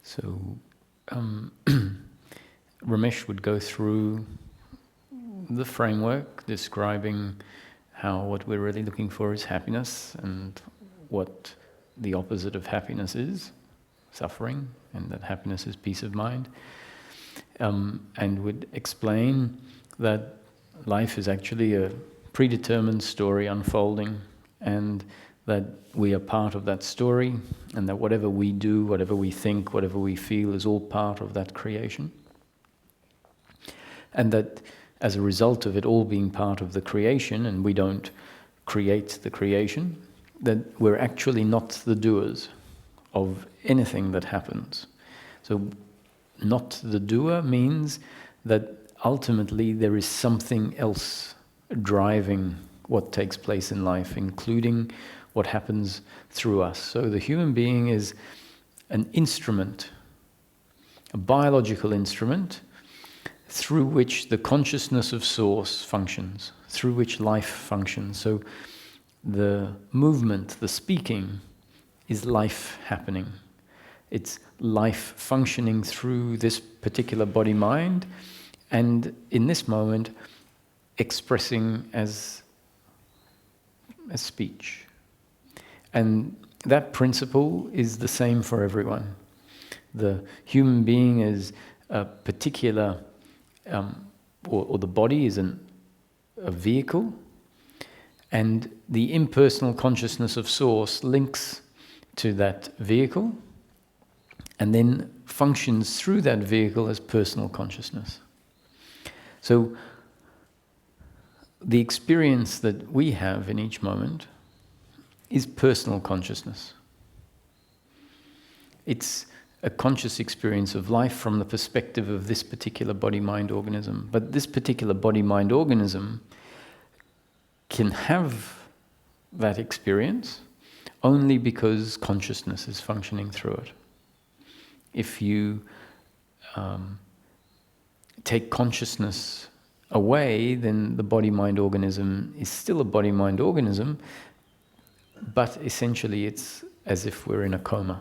So Ramesh would go through the framework describing how what we're really looking for is happiness, and what the opposite of happiness is suffering, and that happiness is peace of mind, and would explain that life is actually a predetermined story unfolding, and that we are part of that story, and that whatever we do, whatever we think, whatever we feel is all part of that creation. And that as a result of it all being part of the creation, and we don't create the creation, that we're actually not the doers of anything that happens. So not the doer means that ultimately there is something else driving what takes place in life, including what happens through us. So the human being is an instrument, a biological instrument, through which the consciousness of Source functions, through which life functions. So the movement, the speaking, is life happening. It's life functioning through this particular body-mind, and in this moment expressing as speech. And that principle is the same for everyone. The human being is a particular, or the body is a vehicle, and the impersonal consciousness of Source links to that vehicle and then functions through that vehicle as personal consciousness. So the experience that we have in each moment is personal consciousness. It's a conscious experience of life from the perspective of this particular body-mind organism. But this particular body-mind organism can have that experience only because consciousness is functioning through it. If you take consciousness away, then the body-mind organism is still a body-mind organism, but essentially it's as if we're in a coma.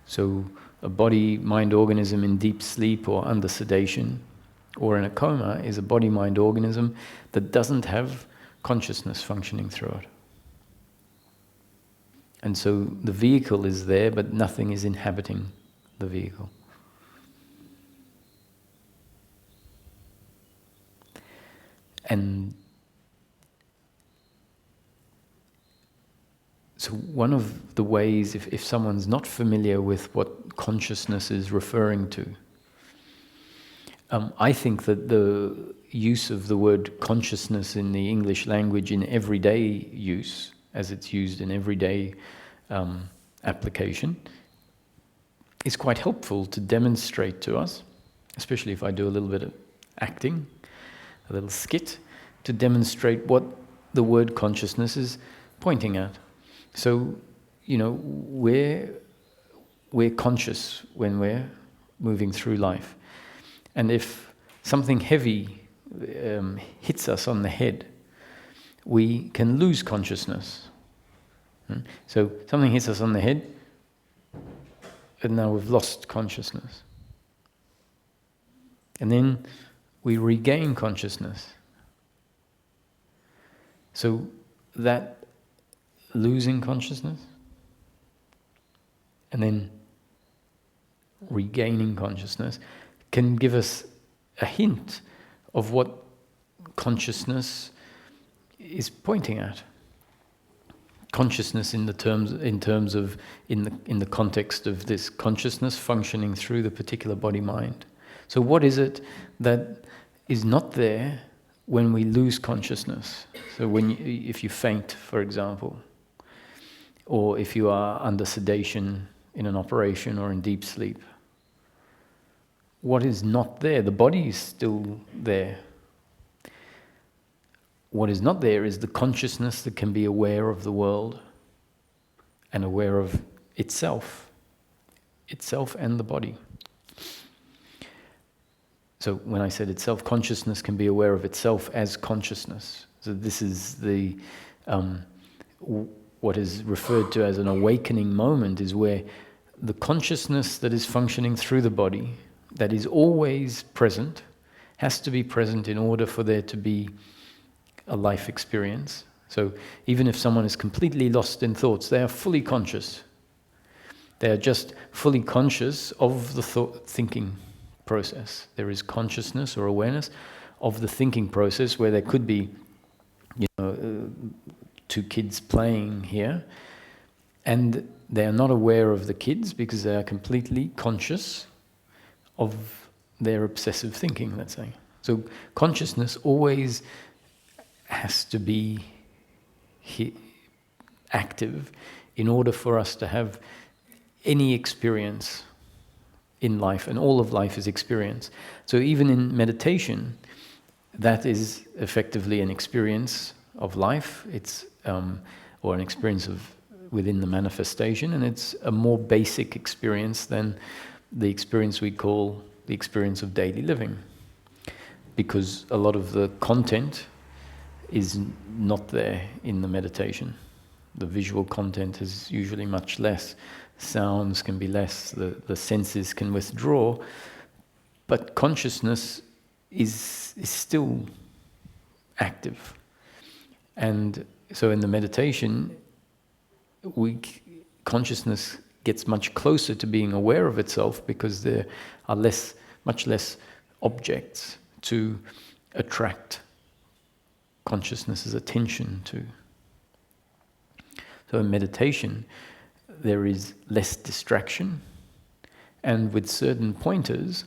So a body-mind organism in deep sleep or under sedation or in a coma is a body-mind organism that doesn't have consciousness functioning through it. And so the vehicle is there, but nothing is inhabiting the vehicle. And so one of the ways, if someone's not familiar with what consciousness is referring to, I think that the use of the word consciousness in the English language in everyday use, as it's used in everyday application, is quite helpful to demonstrate to us, especially if I do a little bit of acting, a little skit, to demonstrate what the word consciousness is pointing at. So, we're conscious when we're moving through life. And if something heavy hits us on the head, we can lose consciousness. So something hits us on the head, and now we've lost consciousness. And then we regain consciousness. So that losing consciousness and then regaining consciousness can give us a hint of what consciousness is pointing at. Consciousness in the context of this consciousness functioning through the particular body-mind. So what is it that is not there when we lose consciousness? So if you faint, for example, or if you are under sedation in an operation or in deep sleep, what is not there? The body is still there. What is not there is the consciousness that can be aware of the world and aware of itself and the body. So when I said itself, consciousness can be aware of itself as consciousness. So this is the what is referred to as an awakening moment, is where the consciousness that is functioning through the body, that is always present, has to be present in order for there to be a life experience. So even if someone is completely lost in thoughts, they are fully conscious. They are just fully conscious of the thinking process. There is consciousness or awareness of the thinking process, where there could be, two kids playing here, and they are not aware of the kids because they are completely conscious of their obsessive thinking, let's say. So consciousness always has to be active in order for us to have any experience in life, and all of life is experience. So even in meditation, that is effectively an experience of life. It's or an experience of within the manifestation, and it's a more basic experience than the experience we call the experience of daily living, because a lot of the content is not there in the meditation. The visual content is usually much less. Sounds can be less, the senses can withdraw, but consciousness is still active. And so in the meditation, consciousness gets much closer to being aware of itself, because there are much less objects to attract consciousness's attention to. So in meditation, there is less distraction, and with certain pointers,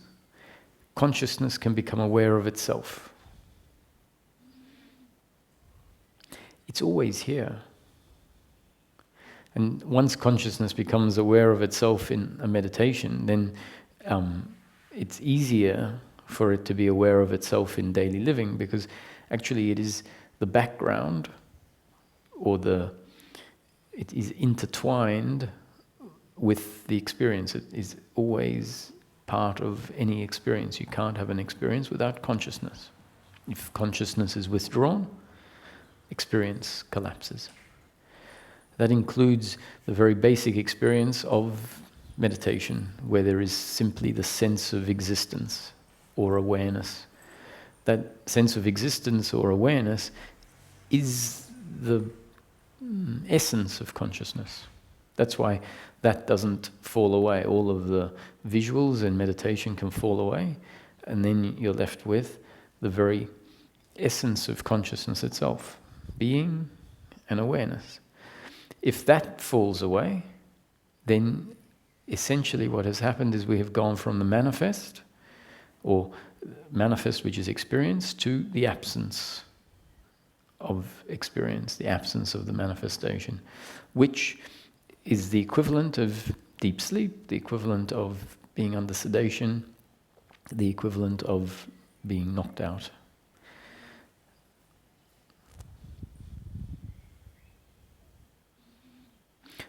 consciousness can become aware of itself. It's always here. And once consciousness becomes aware of itself in a meditation, then it's easier for it to be aware of itself in daily living, because actually it is the background, or it is intertwined with the experience. It is always part of any experience. You can't have an experience without consciousness. If consciousness is withdrawn, experience collapses. That includes the very basic experience of meditation, where there is simply the sense of existence or awareness. That sense of existence or awareness is the essence of consciousness. That's why that doesn't fall away. All of the visuals in meditation can fall away, and then you're left with the very essence of consciousness itself, being and awareness. If that falls away, then essentially what has happened is we have gone from the manifest, or manifest which is experience, to the absence of experience, the absence of the manifestation, which is the equivalent of deep sleep, the equivalent of being under sedation, the equivalent of being knocked out.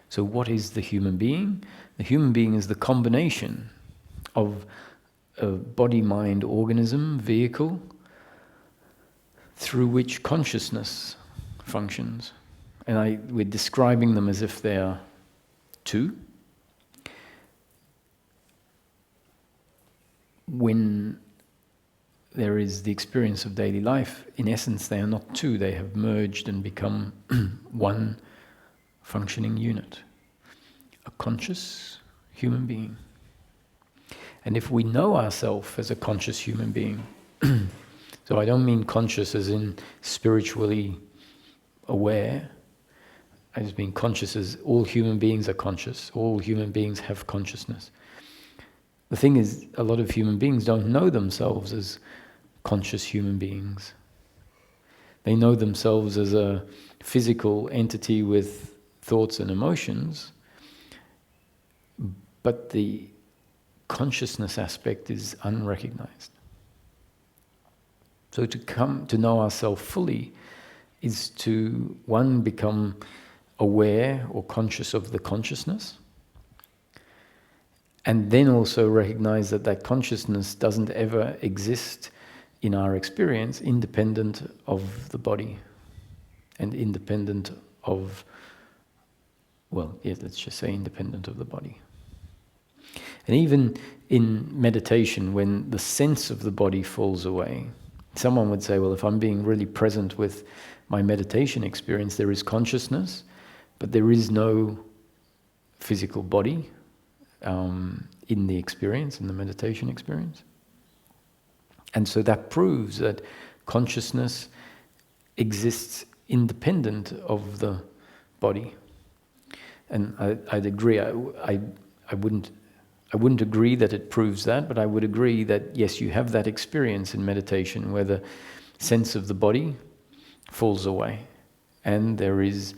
So what is the human being? The human being is the combination of a body-mind organism vehicle through which consciousness functions. And we're describing them as if they are two. When there is the experience of daily life, in essence they are not two, they have merged and become one functioning unit, a conscious human being. And if we know ourselves as a conscious human being, so I don't mean conscious as in spiritually aware, I just mean conscious as all human beings are conscious, all human beings have consciousness. The thing is, a lot of human beings don't know themselves as conscious human beings. They know themselves as a physical entity with thoughts and emotions, but the consciousness aspect is unrecognized. So to come to know ourselves fully is to, one, become aware or conscious of the consciousness, and then also recognize that that consciousness doesn't ever exist in our experience independent of the body and independent of, let's just say independent of the body. And even in meditation, when the sense of the body falls away, someone would say, well, if I'm being really present with my meditation experience, there is consciousness, but there is no physical body in the experience, in the meditation experience. And so that proves that consciousness exists independent of the body. And I'd agree. I wouldn't agree that it proves that, but I would agree that yes, you have that experience in meditation where the sense of the body falls away, and there is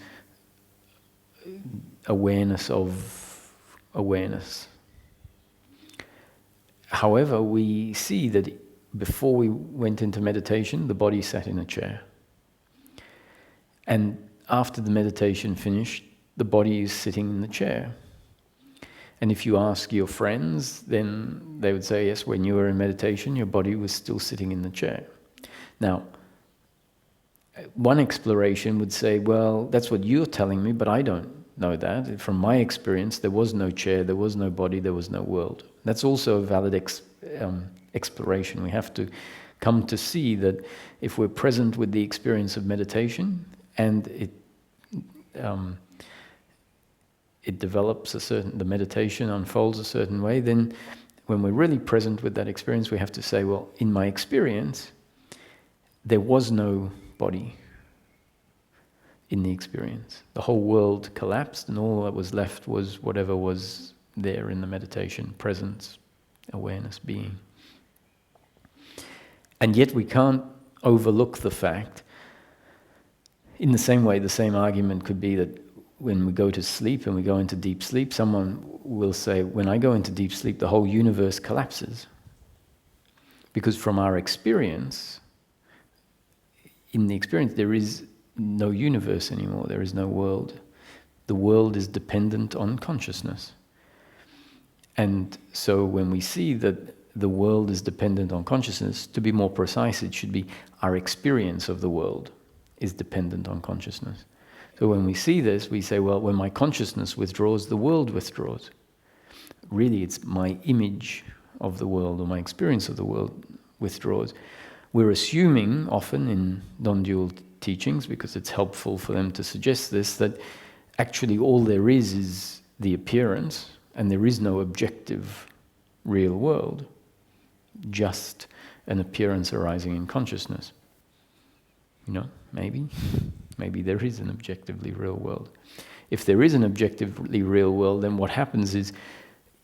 awareness of awareness. However, we see that before we went into meditation, the body sat in a chair. And after the meditation finished, the body is sitting in the chair. And if you ask your friends, then they would say, yes, when you were in meditation, your body was still sitting in the chair. Now, one exploration would say, well, that's what you're telling me, but I don't know that. From my experience, there was no chair, there was no body, there was no world. That's also a valid exploration. We have to come to see that if we're present with the experience of meditation and it develops the meditation unfolds a certain way, then when we're really present with that experience, we have to say, well, in my experience, there was no body in the experience. The whole world collapsed and all that was left was whatever was there in the meditation, presence, awareness, being. And yet we can't overlook the fact, in the same way, the same argument could be that when we go to sleep and we go into deep sleep, someone will say, when I go into deep sleep, the whole universe collapses. Because from our experience, in the experience, there is no universe anymore, there is no world. The world is dependent on consciousness. And so when we see that the world is dependent on consciousness, to be more precise, it should be our experience of the world is dependent on consciousness. So when we see this, we say, well, when my consciousness withdraws, the world withdraws. Really, it's my image of the world or my experience of the world withdraws. We're assuming often in non-dual teachings, because it's helpful for them to suggest this, that actually all there is the appearance and there is no objective real world, just an appearance arising in consciousness. Maybe there is an objectively real world. If there is an objectively real world, then what happens is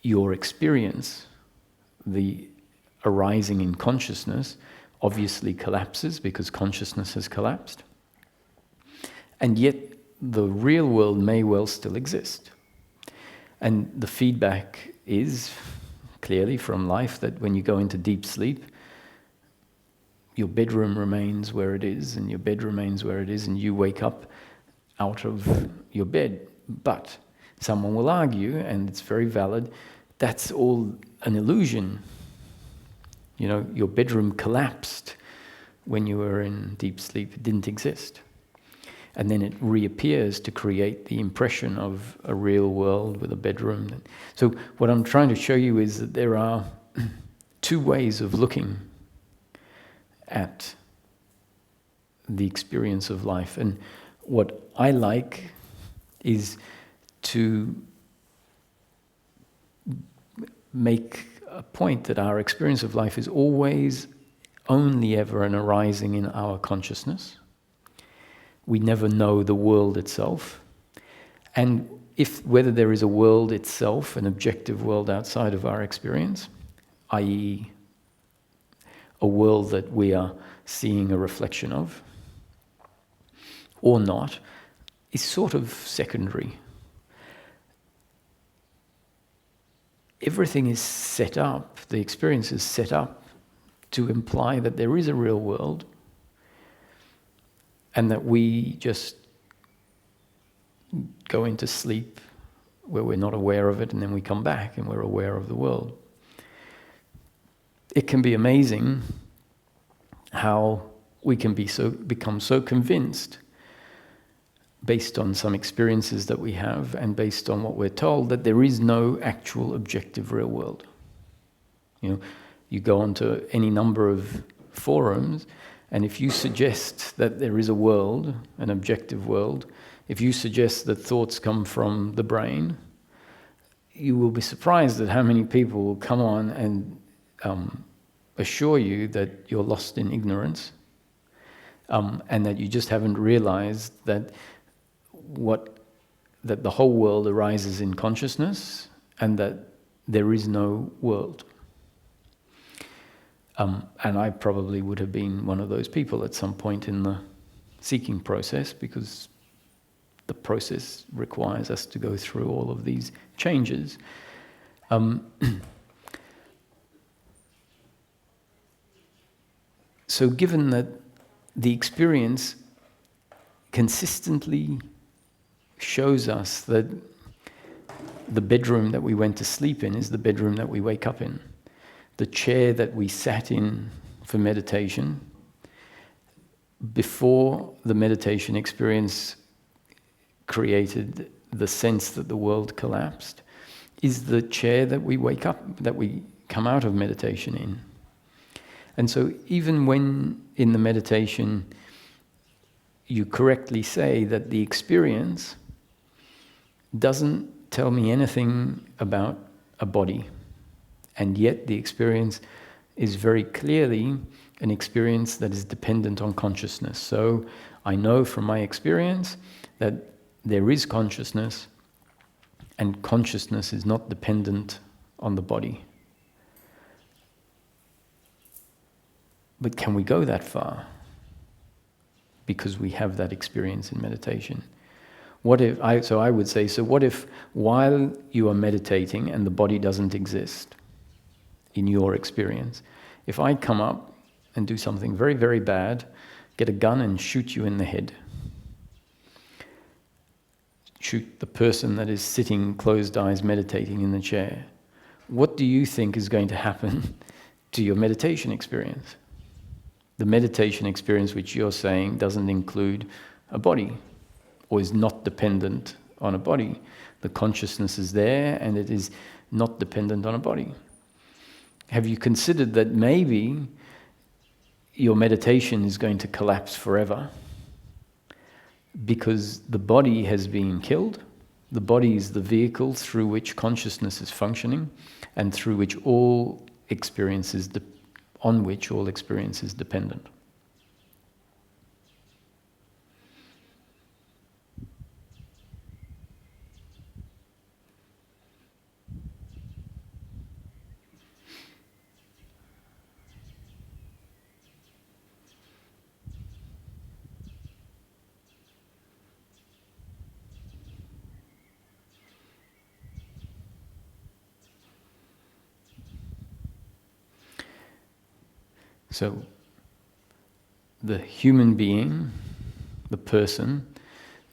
your experience, the arising in consciousness, obviously collapses because consciousness has collapsed. And yet the real world may well still exist. And the feedback is clearly from life that when you go into deep sleep, your bedroom remains where it is, and your bed remains where it is, and you wake up out of your bed. But someone will argue, and it's very valid, that's all an illusion. Your bedroom collapsed when you were in deep sleep. It didn't exist. And then it reappears to create the impression of a real world with a bedroom. So what I'm trying to show you is that there are two ways of looking at the experience of life. And what I like is to make a point that our experience of life is always only ever an arising in our consciousness. We never know the world itself. And whether there is a world itself, an objective world outside of our experience, i.e. a world that we are seeing a reflection of, or not, is sort of secondary. Everything is set up, the experience is set up to imply that there is a real world and that we just go into sleep where we're not aware of it, and then we come back and we're aware of the world. It can be amazing how we can become so convinced based on some experiences that we have and based on what we're told, that there is no actual objective real world. You know, you go onto any number of forums, and if you suggest that there is a world, an objective world, if you suggest that thoughts come from the brain, you will be surprised at how many people will come on and assure you that you're lost in ignorance, and that you just haven't realized that that the whole world arises in consciousness and that there is no world. And I probably would have been one of those people at some point in the seeking process, because the process requires us to go through all of these changes. So given that the experience consistently shows us that the bedroom that we went to sleep in is the bedroom that we wake up in, the chair that we sat in for meditation, before the meditation experience created the sense that the world collapsed, is the chair that we wake up, that we come out of meditation in. And so even when in the meditation you correctly say that the experience doesn't tell me anything about a body, and yet the experience is very clearly an experience that is dependent on consciousness. So I know from my experience that there is consciousness, and consciousness is not dependent on the body. But can we go that far? Because we have that experience in meditation. What if I would say, so what if while you are meditating and the body doesn't exist in your experience, if I come up and do something very, very bad, get a gun and shoot you in the head, shoot the person that is sitting closed eyes meditating in the chair, what do you think is going to happen to your meditation experience? The meditation experience which you're saying doesn't include a body, or is not dependent on a body. The consciousness is there and it is not dependent on a body. Have you considered that maybe your meditation is going to collapse forever because the body has been killed? The body is the vehicle through which consciousness is functioning and through which all experiences on which all experience is dependent. So, the human being, the person,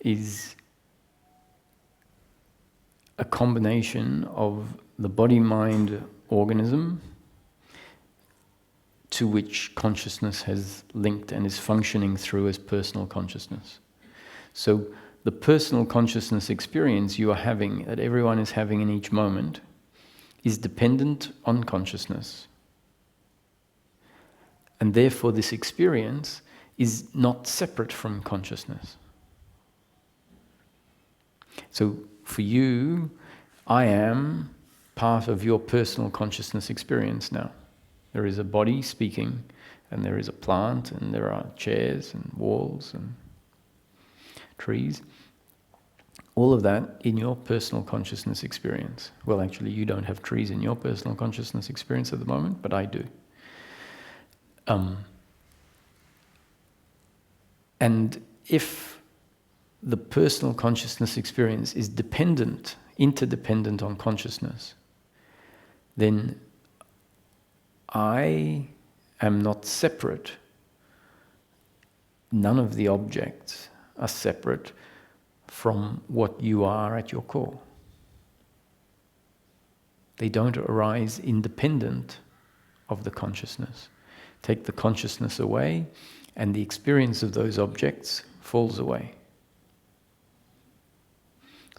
is a combination of the body-mind organism to which consciousness has linked and is functioning through as personal consciousness. So, the personal consciousness experience you are having, that everyone is having in each moment, is dependent on consciousness. And therefore this experience is not separate from consciousness. So for you, I am part of your personal consciousness experience now. There is a body speaking, and there is a plant, and there are chairs and walls and trees. All of that in your personal consciousness experience. Well, actually, you don't have trees in your personal consciousness experience at the moment, but I do. And if the personal consciousness experience is interdependent on consciousness, then I am not separate. None of the objects are separate from what you are at your core. They don't arise independent of the consciousness. Take the consciousness away, and the experience of those objects falls away.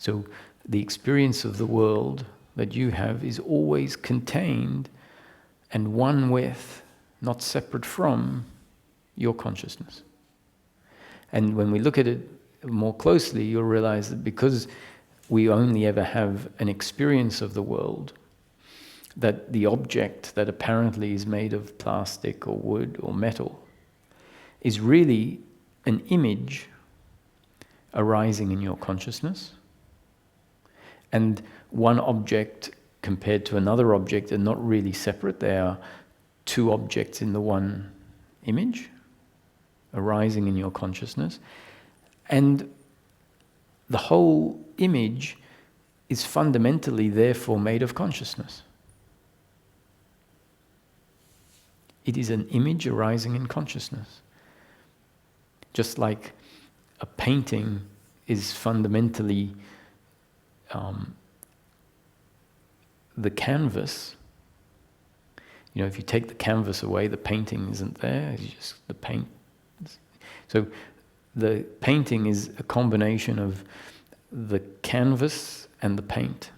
So the experience of the world that you have is always contained and one with, not separate from, your consciousness. And when we look at it more closely, you'll realize that because we only ever have an experience of the world, that the object that apparently is made of plastic or wood or metal is really an image arising in your consciousness. And one object compared to another object are not really separate. They are two objects in the one image arising in your consciousness. And the whole image is fundamentally therefore made of consciousness. It is an image arising in consciousness. Just like a painting is fundamentally the canvas. You know, if you take the canvas away, the painting isn't there. It's just the paint. So the painting is a combination of the canvas and the paint.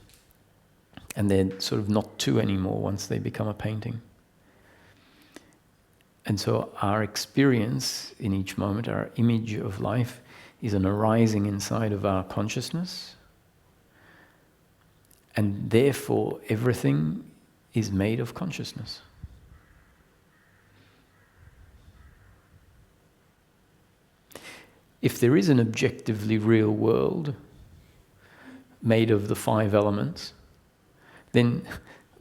And they're sort of not two anymore once they become a painting. And so our experience in each moment, our image of life, is an arising inside of our consciousness. And therefore, everything is made of consciousness. If there is an objectively real world made of the 5 elements, then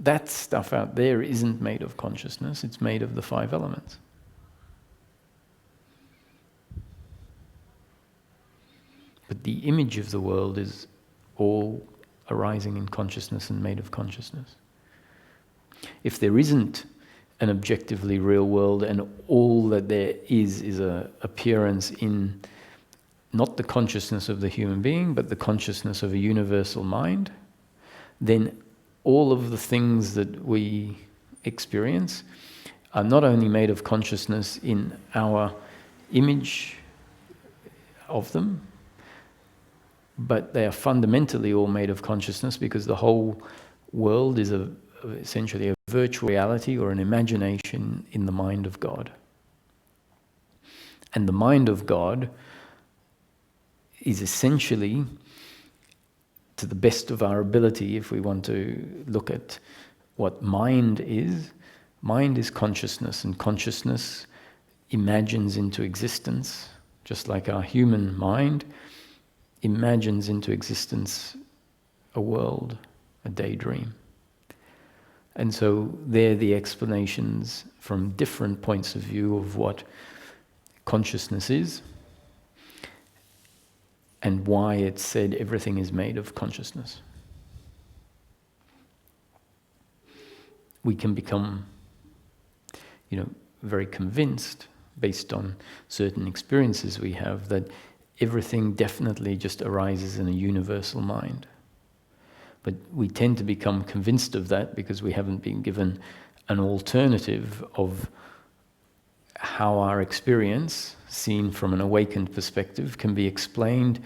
that stuff out there isn't made of consciousness, it's made of the 5 elements. But the image of the world is all arising in consciousness and made of consciousness. If there isn't an objectively real world and all that there is an appearance in not the consciousness of the human being, but the consciousness of a universal mind, then all of the things that we experience are not only made of consciousness in our image of them, but they are fundamentally all made of consciousness, because the whole world is essentially a virtual reality or an imagination in the mind of God. And the mind of God is essentially, to the best of our ability, if we want to look at what mind is consciousness, and consciousness imagines into existence, just like our human mind imagines into existence a world, a daydream. And so they're the explanations from different points of view of what consciousness is, and why it's said everything is made of consciousness. We can become, very convinced, based on certain experiences we have, that everything definitely just arises in a universal mind. But we tend to become convinced of that because we haven't been given an alternative of how our experience, seen from an awakened perspective, can be explained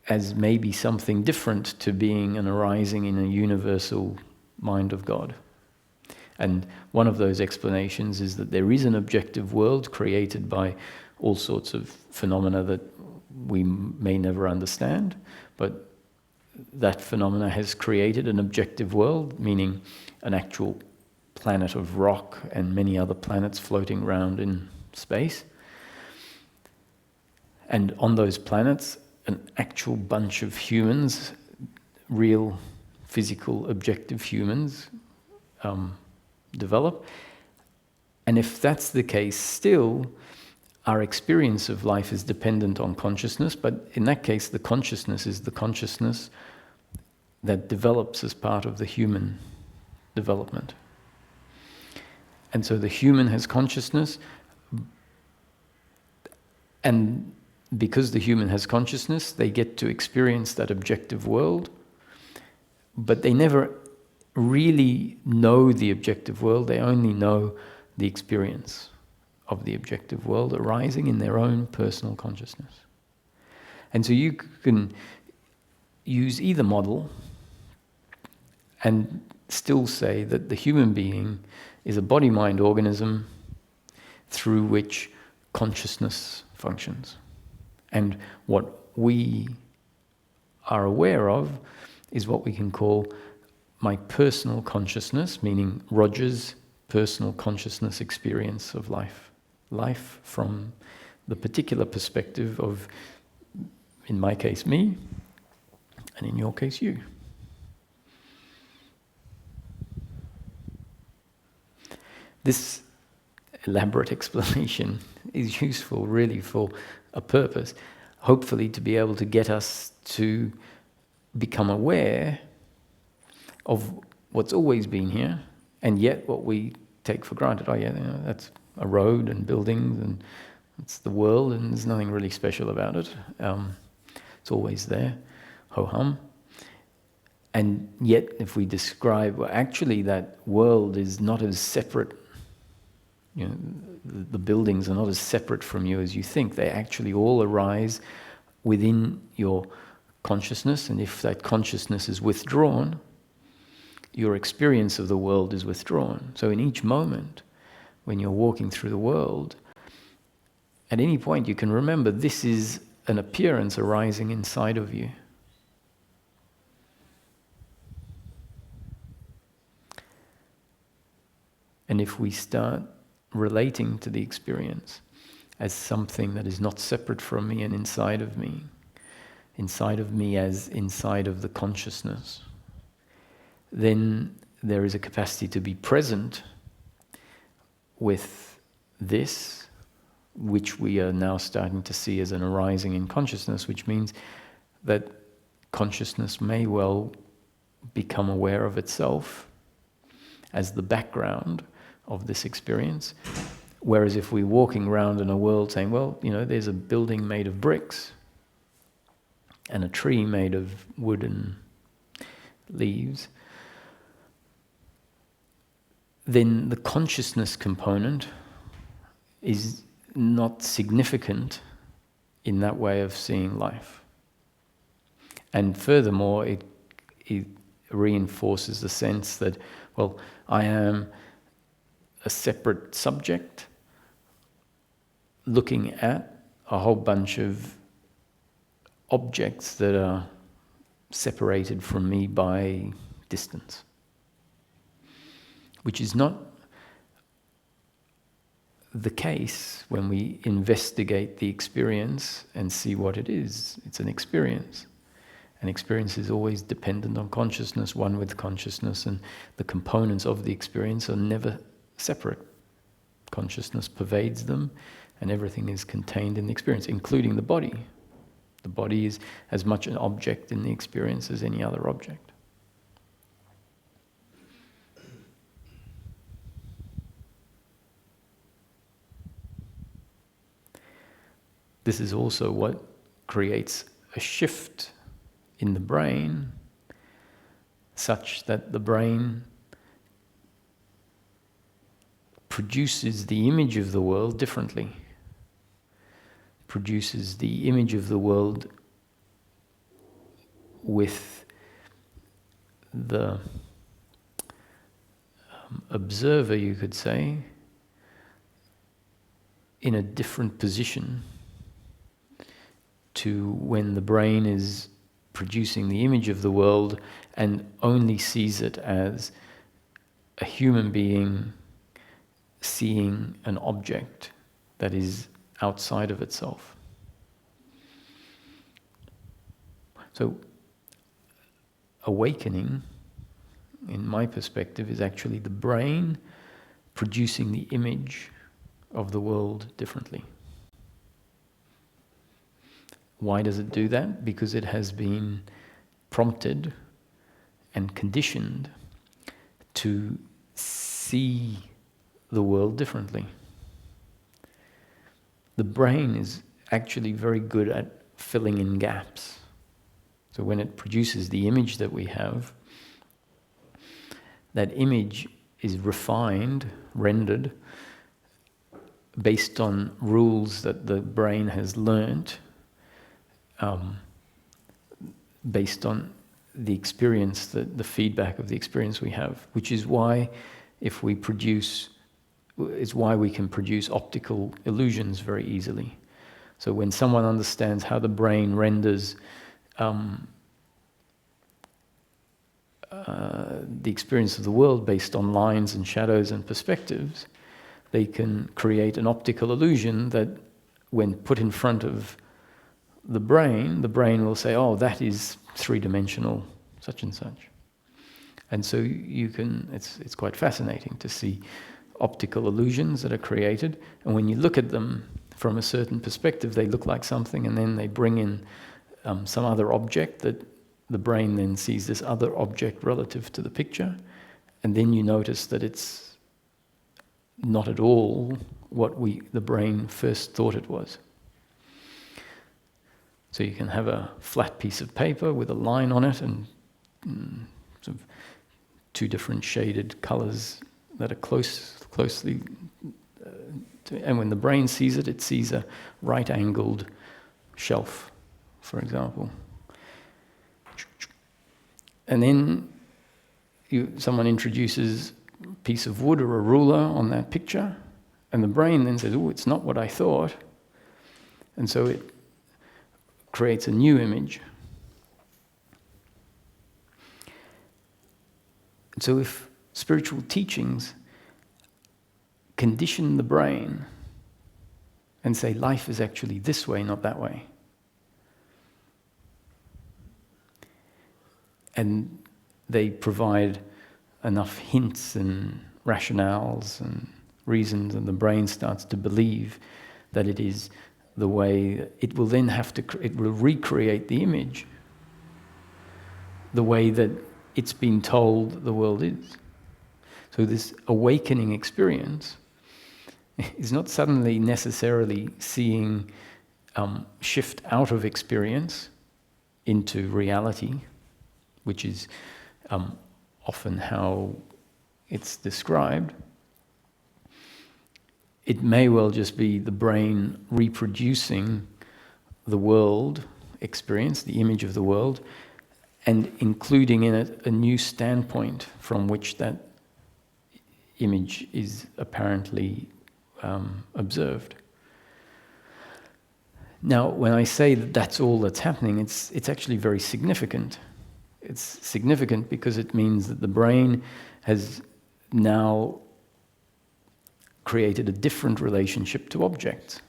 as maybe something different to being an arising in a universal mind of God. And one of those explanations is that there is an objective world created by all sorts of phenomena that we may never understand, but that phenomena has created an objective world, meaning an actual planet of rock and many other planets floating around in space. And on those planets, an actual bunch of humans, real, physical, objective humans, develop. And if that's the case, still, our experience of life is dependent on consciousness, but in that case, the consciousness is the consciousness that develops as part of the human development. And so the human has consciousness, and because the human has consciousness, they get to experience that objective world, but they never really know the objective world, they only know the experience of the objective world arising in their own personal consciousness. And so you can use either model and still say that the human being is a body-mind organism through which consciousness functions. And what we are aware of is what we can call my personal consciousness, meaning Roger's personal consciousness experience of life. Life from the particular perspective of, in my case, me, and in your case, you. This elaborate explanation is useful really for a purpose, hopefully to be able to get us to become aware of what's always been here, and yet what we take for granted. Oh yeah, that's a road and buildings and it's the world and there's nothing really special about it. It's always there, ho-hum. And yet if we describe, well, actually that world is not as separate, the buildings are not as separate from you as you think. They actually all arise within your consciousness, and if that consciousness is withdrawn, your experience of the world is withdrawn. So in each moment, when you're walking through the world, at any point you can remember this is an appearance arising inside of you. And if we start relating to the experience as something that is not separate from me and inside of me as inside of the consciousness, then there is a capacity to be present with this, which we are now starting to see as an arising in consciousness, which means that consciousness may well become aware of itself as the background of this experience. Whereas if we're walking around in a world saying, well, there's a building made of bricks and a tree made of wood and leaves, then the consciousnness component is not significant in that way of seeing life. And furthermore, it reinforces the sense that, well, I am a separate subject looking at a whole bunch of objects that are separated from me by distance, which is not the case when we investigate the experience and see what it is. It's an experience. And experience is always dependent on consciousness, one with consciousness, and the components of the experience are never separate. Consciousness pervades them, and everything is contained in the experience, including the body. The body is as much an object in the experience as any other object. This is also what creates a shift in the brain, such that the brain produces the image of the world differently, produces the image of the world with the observer, you could say, in a different position to when the brain is producing the image of the world and only sees it as a human being seeing an object that is outside of itself. So, awakening, in my perspective, is actually the brain producing the image of the world differently. Why does it do that? Because it has been prompted and conditioned to see the world differently. The brain is actually very good at filling in gaps. So when it produces the image that we have, that image is refined, rendered, based on rules that the brain has learnt, based on the experience, the feedback of the experience we have, which is why it's why we can produce optical illusions very easily. So when someone understands how the brain renders the experience of the world based on lines and shadows and perspectives, they can create an optical illusion that, when put in front of the brain will say, oh, that is three-dimensional such and such. And so it's quite fascinating to see optical illusions that are created, and when you look at them from a certain perspective, they look like something, and then they bring in some other object that the brain then sees this other object relative to the picture, and then you notice that it's not at all what the brain first thought it was. So you can have a flat piece of paper with a line on it and sort of two different shaded colors that are closely, and when the brain sees it, it sees a right-angled shelf, for example. And then someone introduces a piece of wood or a ruler on that picture, and the brain then says, oh, it's not what I thought. And so it creates a new image. And so if spiritual teachings condition the brain and say life is actually this way, not that way, and they provide enough hints and rationales and reasons, and the brain starts to believe that it is the way, it will then it will recreate the image the way that it's been told the world is. So this awakening experience is not suddenly necessarily seeing shift out of experience into reality, which is often how it's described. It may well just be the brain reproducing the world experience, the image of the world, and including in it a new standpoint from which that image is apparently observed. Now, when I say that that's all that's happening, it's actually very significant. It's significant because it means that the brain has now created a different relationship to objects.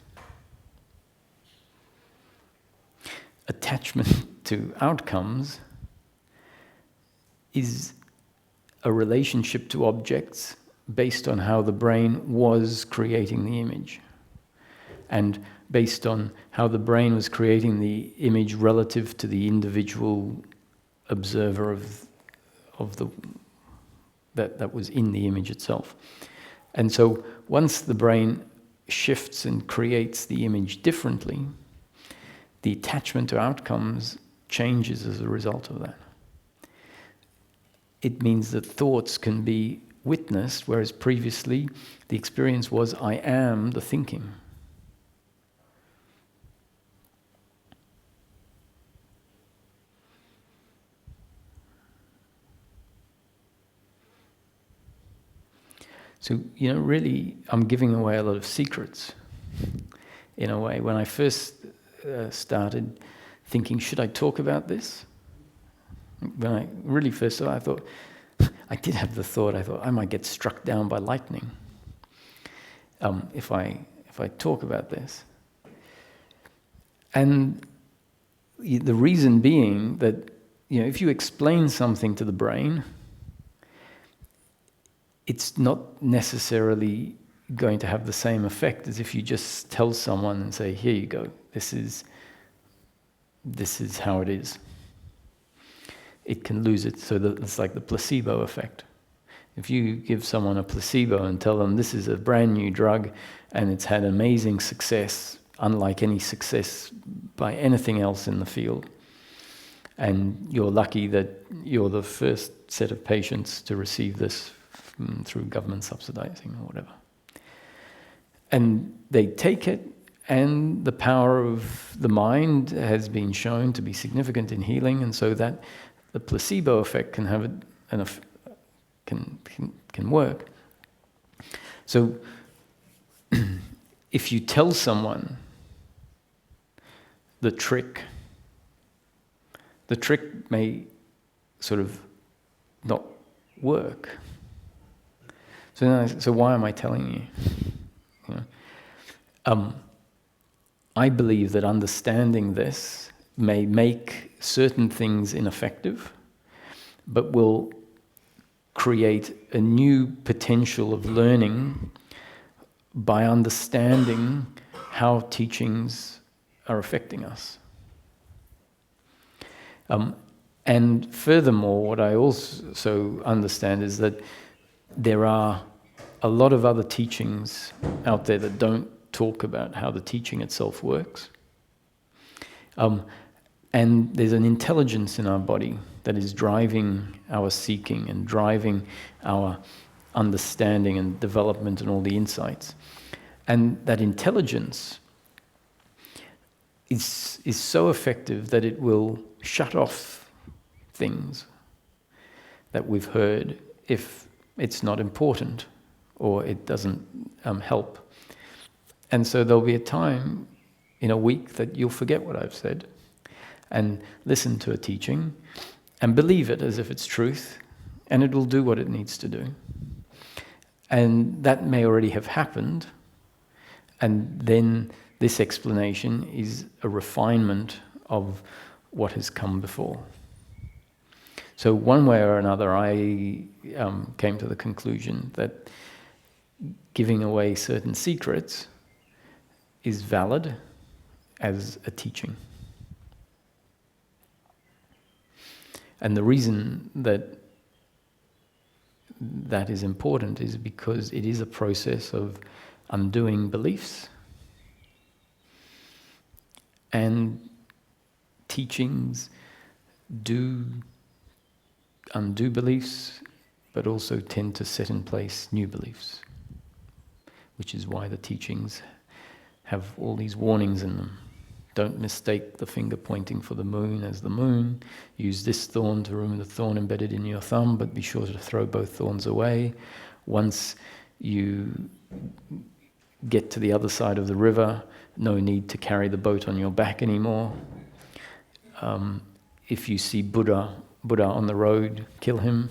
Attachment to outcomes is a relationship to objects based on how the brain was creating the image, and based on how the brain was creating the image relative to the individual observer of the that was in the image itself. And so once the brain shifts and creates the image differently, the attachment to outcomes changes as a result of that. It means that thoughts can be witnessed, whereas previously the experience was, I am the thinking. So, really, I'm giving away a lot of secrets, in a way. When I first started thinking, should I talk about this? When I really first started, I thought, I did have the thought, I thought, I might get struck down by lightning if I talk about this. And the reason being that, if you explain something to the brain, it's not necessarily going to have the same effect as if you just tell someone and say, here you go, this is how it is. It can lose it, so that it's like the placebo effect. If you give someone a placebo and tell them this is a brand new drug and it's had amazing success, unlike any success by anything else in the field, and you're lucky that you're the first set of patients to receive this through government subsidizing or whatever. And they take it And the power of the mind has been shown to be significant in healing, and so that the placebo effect can have can work. So if you tell someone the trick may sort of not work. So why am I telling you? I believe that understanding this may make certain things ineffective, but will create a new potential of learning by understanding how teachings are affecting us. And furthermore, what I also understand is that there are a lot of other teachings out there that don't talk about how the teaching itself works. And there's an intelligence in our body that is driving our seeking and driving our understanding and development and all the insights. And that intelligence is so effective that it will shut off things that we've heard if it's not important or it doesn't help. And so there'll be a time in a week that you'll forget what I've said and listen to a teaching and believe it as if it's truth, and it will do what it needs to do. And that may already have happened, and then this explanation is a refinement of what has come before. So one way or another, I came to the conclusion that giving away certain secrets is valid as a teaching. And the reason that that is important is because it is a process of undoing beliefs, and teachings do undo beliefs, but also tend to set in place new beliefs, which is why the teachings have all these warnings in them. Don't mistake the finger pointing for the moon as the moon. Use this thorn to remove the thorn embedded in your thumb, but be sure to throw both thorns away. Once you get to the other side of the river, no need to carry the boat on your back anymore. If you see Buddha on the road, kill him.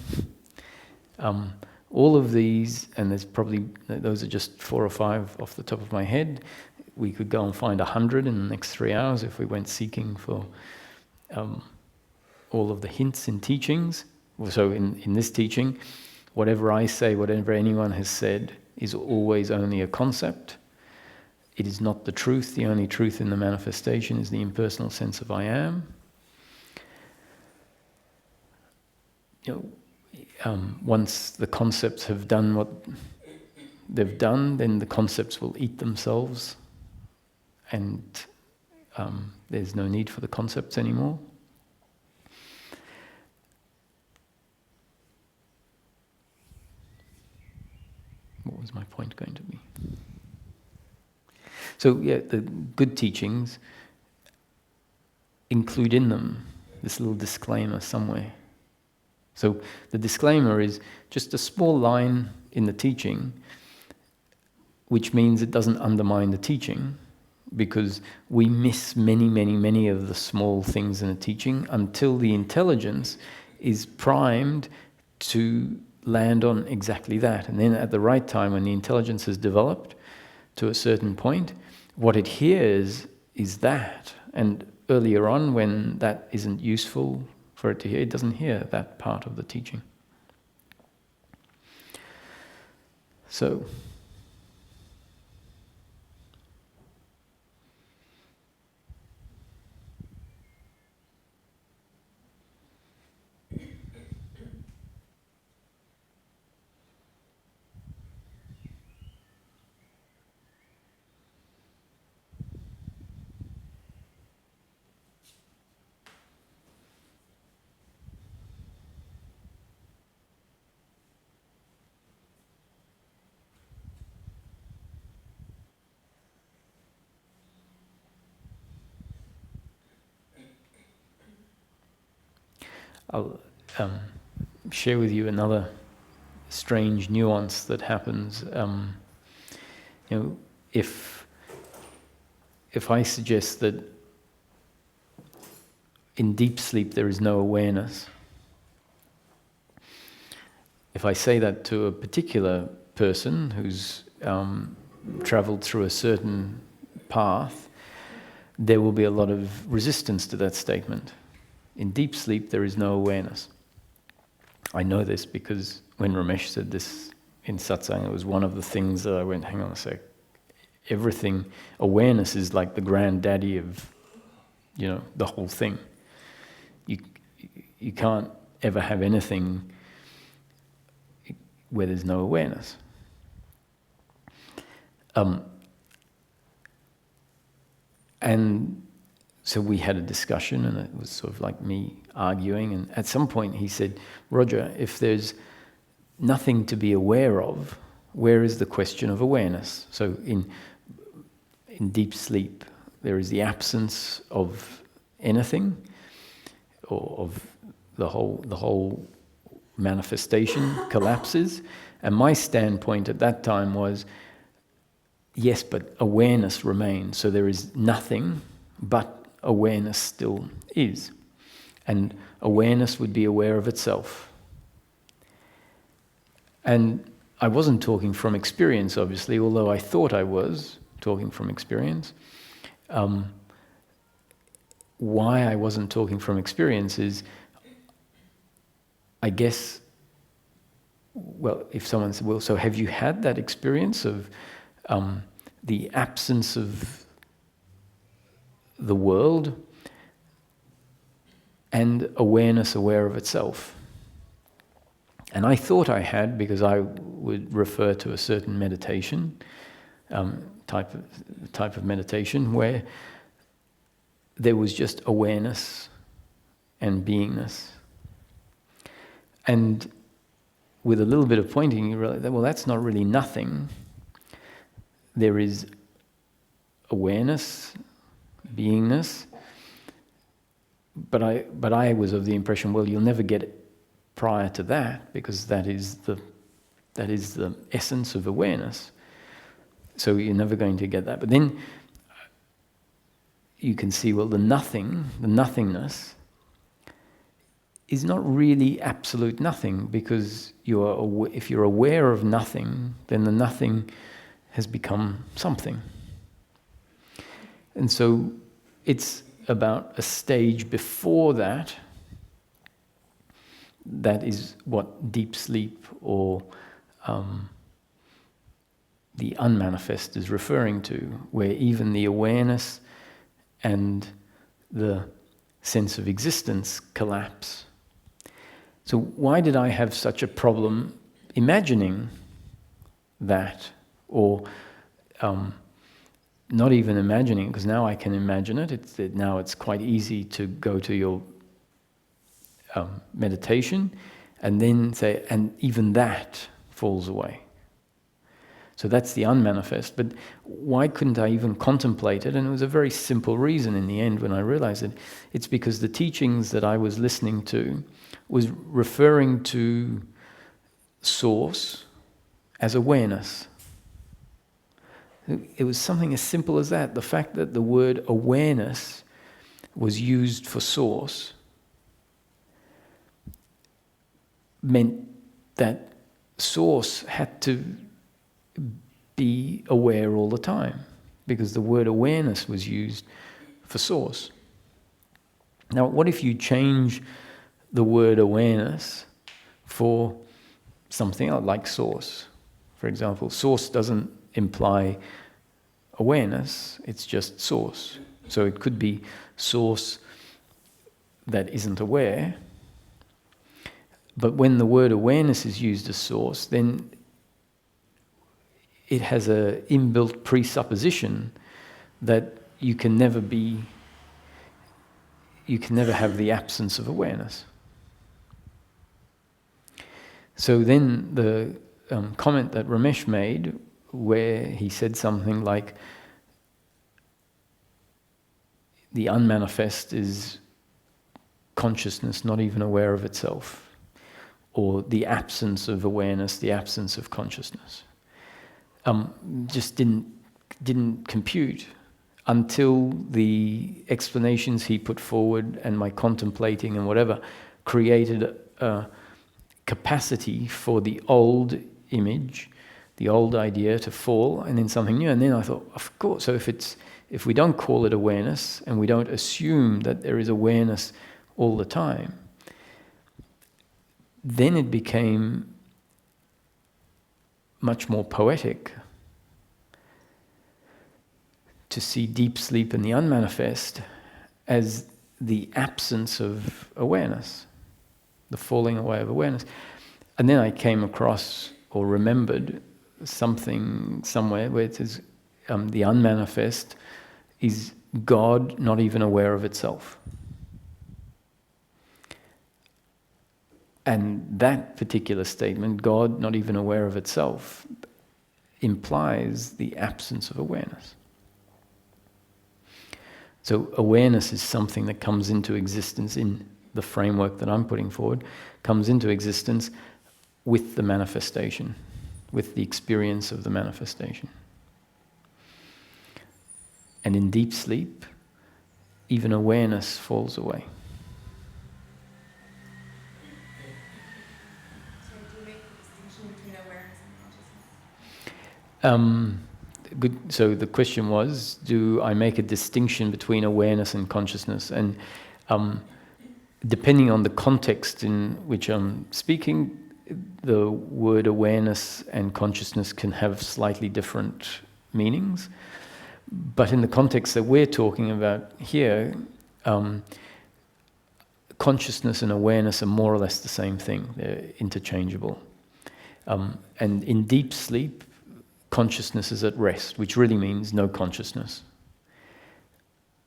All of these, and those are just 4 or 5 off the top of my head. We could go and find 100 in the next 3 hours if we went seeking for all of the hints in teachings. So in this teaching, whatever I say, whatever anyone has said, is always only a concept. It is not the truth. The only truth in the manifestation is the impersonal sense of I am. Once the concepts have done what they've done, then the concepts will eat themselves, and there's no need for the concepts anymore. What was my point going to be? So the good teachings include in them this little disclaimer somewhere. So the disclaimer is just a small line in the teaching, which means it doesn't undermine the teaching, because we miss many of the small things in a teaching until the intelligence is primed to land on exactly that. And then at the right time, when the intelligence has developed to a certain point, what it hears is that. And earlier on, when that isn't useful for it to hear, it doesn't hear that part of the teaching. So I'll share with you another strange nuance that happens. If I suggest that in deep sleep there is no awareness, if I say that to a particular person who's traveled through a certain path, there will be a lot of resistance to that statement. In deep sleep there is no awareness. I know this because when Ramesh said this in satsang, it was one of the things that I went, hang on a sec, everything, awareness is like the granddaddy of, the whole thing. You can't ever have anything where there's no awareness. And so we had a discussion, and it was sort of like me arguing, and at some point he said, Roger, if there's nothing to be aware of, where is the question of awareness? So in deep sleep, there is the absence of anything, or of the whole manifestation collapses. And my standpoint at that time was, yes, but awareness remains. So there is nothing, but awareness still is. And awareness would be aware of itself. And I wasn't talking from experience, obviously, although I thought I was talking from experience. Why I wasn't talking from experience is, I guess, well, if someone said, well, so have you had that experience of the absence of the world and awareness aware of itself? And I thought I had, because I would refer to a certain meditation, type of meditation, where there was just awareness and beingness. And with a little bit of pointing, you realize that, well, that's not really nothing. There is awareness, beingness, but I was of the impression, well, you'll never get it prior to that, because that is the essence of awareness. So you're never going to get that. But then you can see, well, the nothingness is not really absolute nothing, because if you're aware of nothing, then the nothing has become something. And so it's about a stage before that. That is what deep sleep or the unmanifest is referring to, where even the awareness and the sense of existence collapse. So why did I have such a problem imagining that, or not even imagining, because now I can imagine it. Now it's quite easy to go to your meditation and then say, and even that falls away. So that's the unmanifest. But why couldn't I even contemplate it? And it was a very simple reason in the end when I realized it. It's because the teachings that I was listening to was referring to source as awareness. It was something as simple as that. The fact that the word awareness was used for source meant that source had to be aware all the time, because the word awareness was used for source. Now, what if you change the word awareness for something like source? For example, source doesn't imply awareness, it's just source. So it could be source that isn't aware. But when the word awareness is used as source, then it has an inbuilt presupposition that you can never have the absence of awareness. So then the comment that Ramesh made, where he said something like, the unmanifest is consciousness not even aware of itself, or the absence of awareness, the absence of consciousness. Just didn't compute until the explanations he put forward and my contemplating and whatever created a capacity for the old image, the old idea to fall, and then something new. And then I thought, of course, so if we don't call it awareness and we don't assume that there is awareness all the time, then it became much more poetic to see deep sleep and the unmanifest as the absence of awareness, the falling away of awareness. And then I came across or remembered something somewhere where it says the unmanifest is God not even aware of itself. And that particular statement, God not even aware of itself, implies the absence of awareness. So awareness is something that comes into existence in the framework that I'm putting forward, comes into existence with the manifestation, with the experience of the manifestation. And in deep sleep, even awareness falls away. So do you make a distinction between awareness and consciousness? Good. So the question was, do I make a distinction between awareness and consciousness? And depending on the context in which I'm speaking, the word awareness and consciousness can have slightly different meanings. But in the context that we're talking about here, consciousness and awareness are more or less the same thing. They're interchangeable. And in deep sleep, consciousness is at rest, which really means no consciousness.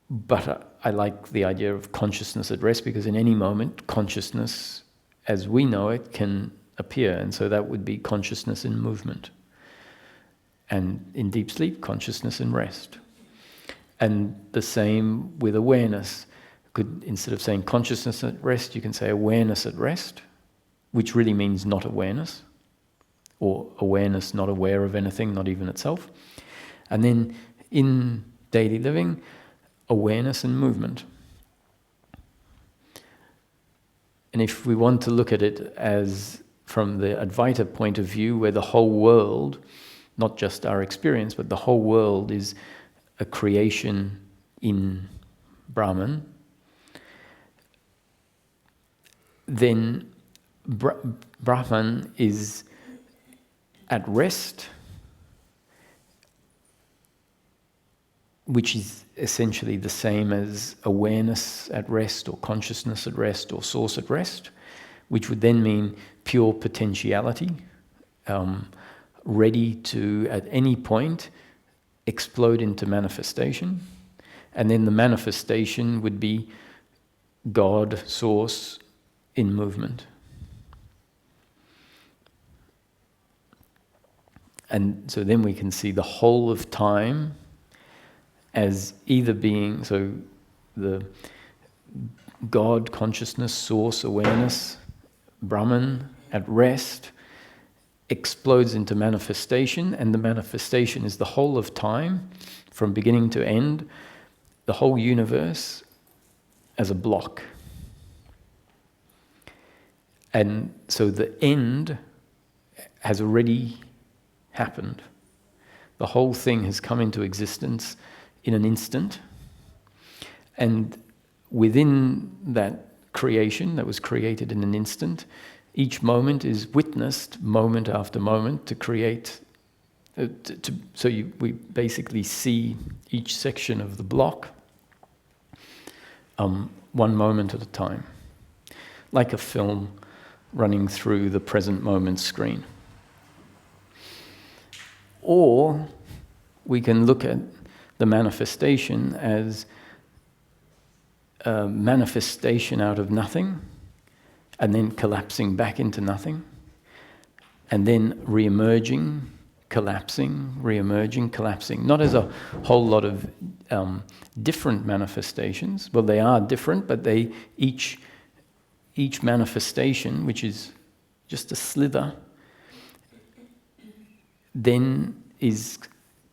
But I like the idea of consciousness at rest because in any moment, consciousness, as we know it, can appear. And so that would be consciousness in movement. And in deep sleep, consciousness in rest. And the same with awareness. Instead of saying consciousness at rest, you can say awareness at rest, which really means not awareness. Or awareness not aware of anything, not even itself. And then in daily living, awareness and movement. And if we want to look at it as from the Advaita point of view, where the whole world, not just our experience, but the whole world is a creation in Brahman, then Brahman is at rest, which is essentially the same as awareness at rest or consciousness at rest or source at rest, which would then mean pure potentiality, ready to, at any point, explode into manifestation. And then the manifestation would be God, source, in movement. And so then we can see the whole of time as either being, so the God, consciousness, source, awareness, Brahman, at rest, explodes into manifestation, and the manifestation is the whole of time, from beginning to end, the whole universe as a block. And so the end has already happened. The whole thing has come into existence in an instant, and within that creation that was created in an instant, each moment is witnessed moment after moment to create. We basically see each section of the block one moment at a time, like a film running through the present moment screen. Or we can look at the manifestation as a manifestation out of nothing, and then collapsing back into nothing, and then re-emerging, collapsing, re-emerging, collapsing. Not as a whole lot of different manifestations. Well, they are different, but they each each manifestation, which is just a slither, then is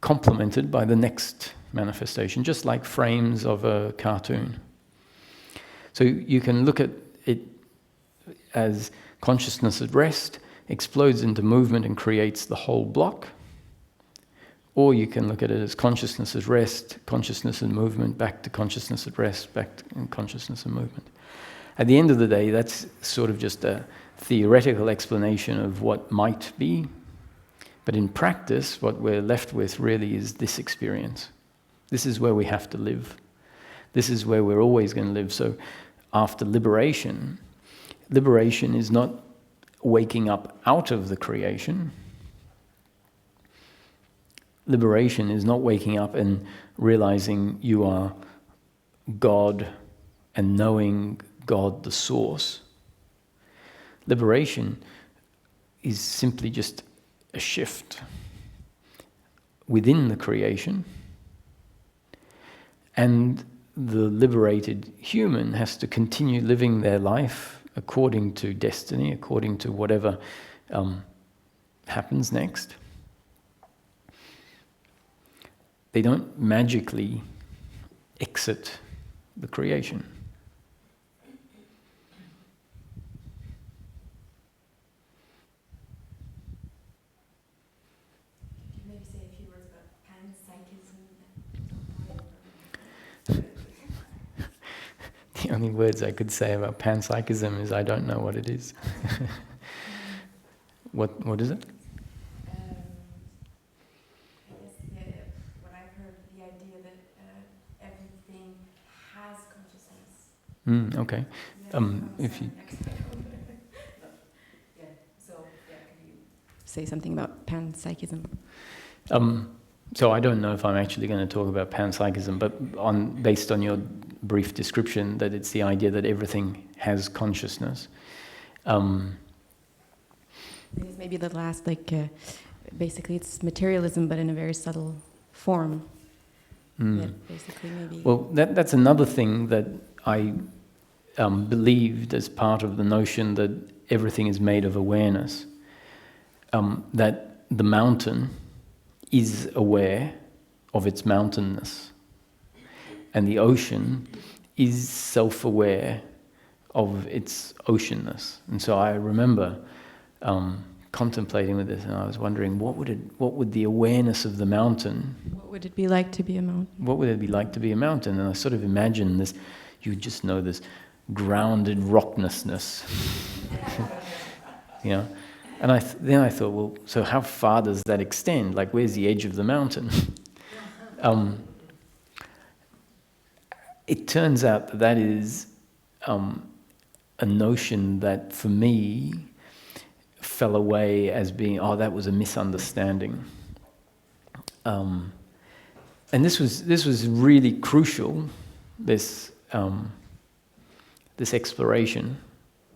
complemented by the next manifestation, just like frames of a cartoon. So you can look at it as consciousness at rest, explodes into movement and creates the whole block. Or you can look at it as consciousness at rest, consciousness and movement, back to consciousness at rest, back to consciousness and movement. At the end of the day, that's sort of just a theoretical explanation of what might be. But in practice, what we're left with really is this experience. This is where we have to live. This is where we're always going to live. So after liberation, liberation is not waking up out of the creation. Liberation is not waking up and realizing you are God and knowing God the source. Liberation is simply just a shift within the creation, and the liberated human has to continue living their life according to destiny, according to whatever happens next. They don't magically exit the creation. Could you maybe say a few words about panpsychism? The only words I could say about panpsychism is I don't know what it is. What is it? I guess what I've heard, the idea that everything has consciousness. Okay. If you can you say something about panpsychism? So I don't know if I'm actually going to talk about panpsychism, but based on your brief description, that it's the idea that everything has consciousness. I guess maybe the last, basically it's materialism, but in a very subtle form. Basically, maybe. Well, that's another thing that I believed as part of the notion that everything is made of awareness. That the mountain is aware of its mountainness, and the ocean is self-aware of its oceanness. And so I remember contemplating with this, and I was wondering, what would the awareness of the mountain? What would it be like to be a mountain? What would it be like to be a mountain? And I sort of imagined this. You just know this grounded rocknessness, you know. And then I thought, well, so how far does that extend? Like, where's the edge of the mountain? It turns out that is a notion that, for me, fell away as being, that was a misunderstanding. And this was really crucial. This exploration.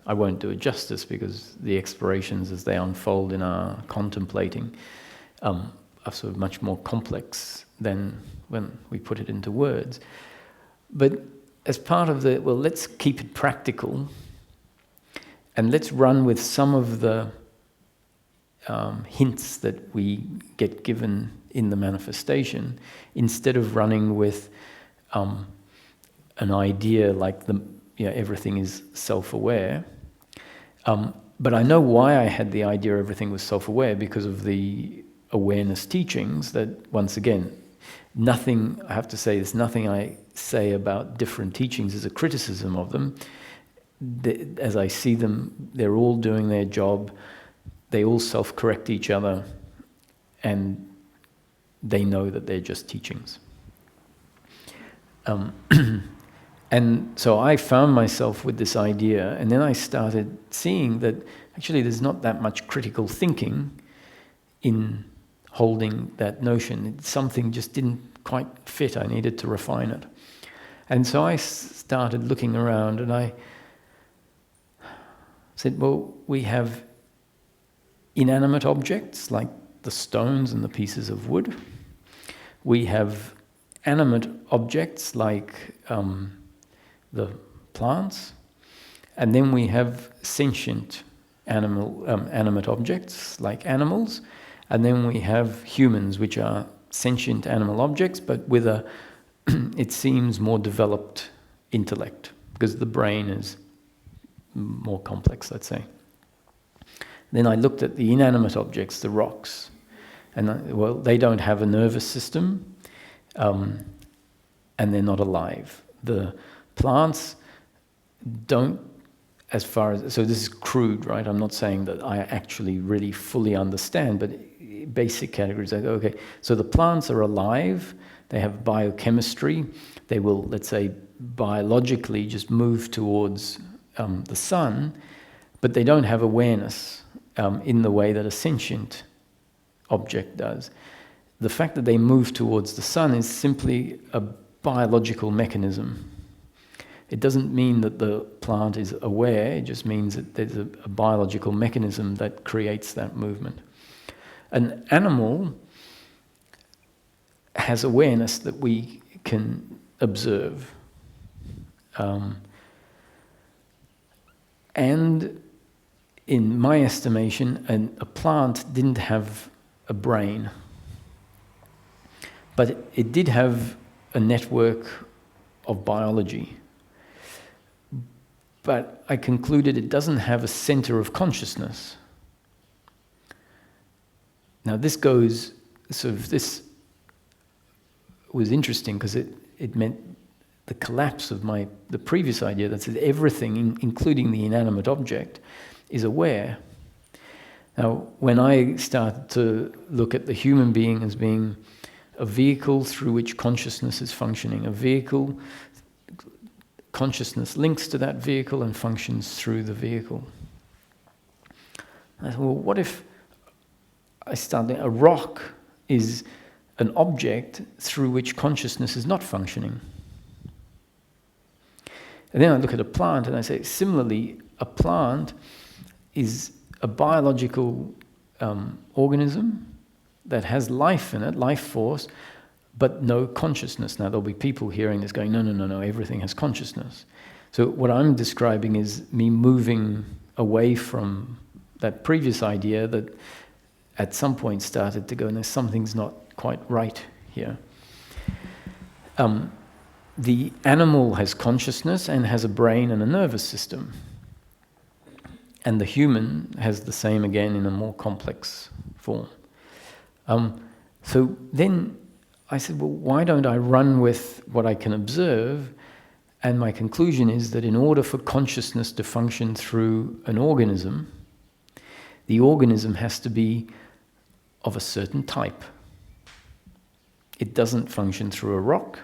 I won't do it justice because the explorations as they unfold in our contemplating are sort of much more complex than when we put it into words. But as part of let's keep it practical and let's run with some of the hints that we get given in the manifestation instead of running with an idea like everything is self-aware. But I know why I had the idea everything was self-aware, because of the awareness teachings that, once again, nothing, I have to say, there's nothing I say about different teachings as a criticism of them. As I see them, they're all doing their job, they all self-correct each other, and they know that they're just teachings. And so I found myself with this idea, and then I started seeing that actually there's not that much critical thinking in holding that notion. Something just didn't quite fit. I needed to refine it. And so I started looking around, and I said, well, we have inanimate objects like the stones and the pieces of wood. We have animate objects like the plants, And then we have sentient animate objects like animals, and then we have humans, which are sentient animal objects, but with a, it seems, more developed intellect, because the brain is more complex, let's say. Then I looked at the inanimate objects, the rocks, and well, they don't have a nervous system, and they're not alive. The plants don't, as far as, so this is crude, right? I'm not saying that I actually really fully understand, but basic categories, I go, okay, so the plants are alive, they have biochemistry, they will, let's say, biologically just move towards the sun, but they don't have awareness in the way that a sentient object does. The fact that they move towards the sun is simply a biological mechanism. It doesn't mean that the plant is aware, it just means that there's a biological mechanism that creates that movement. An animal has awareness that we can observe. And in my estimation, a plant didn't have a brain, but it did have a network of biology. But I concluded it doesn't have a center of consciousness. Now this goes, this was interesting because it meant the collapse of the previous idea that said everything, including the inanimate object, is aware. Now, when I started to look at the human being as being a vehicle through which consciousness is functioning, a vehicle, consciousness links to that vehicle and functions through the vehicle. I thought, well, what if a rock is an object through which consciousness is not functioning? And then I look at a plant and I say, similarly, a plant is a biological organism that has life in it, life force, but no consciousness. Now, there'll be people hearing this going, no, everything has consciousness. So what I'm describing is me moving away from that previous idea that at some point started to go, no, something's not quite right here. The animal has consciousness and has a brain and a nervous system. And the human has the same again in a more complex form. So then I said, well, why don't I run with what I can observe? And my conclusion is that in order for consciousness to function through an organism, the organism has to be of a certain type. It doesn't function through a rock,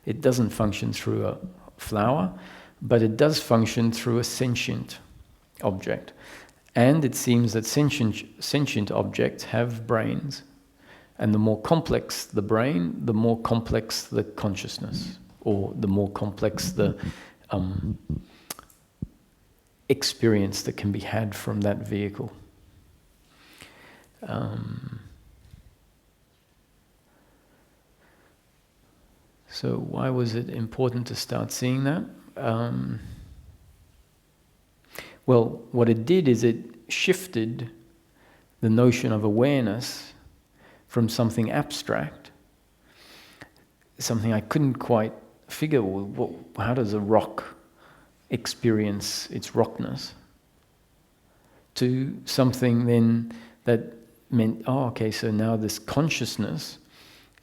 it doesn't function through a flower, but it does function through a sentient object. And it seems that sentient objects have brains. And the more complex the brain, the more complex the consciousness, or the more complex the experience that can be had from that vehicle. So why was it important to start seeing that? Well, what it did is it shifted the notion of awareness from something abstract, something I couldn't quite figure, well, how does a rock experience its rockness, to something then that meant, oh, okay, so now this consciousness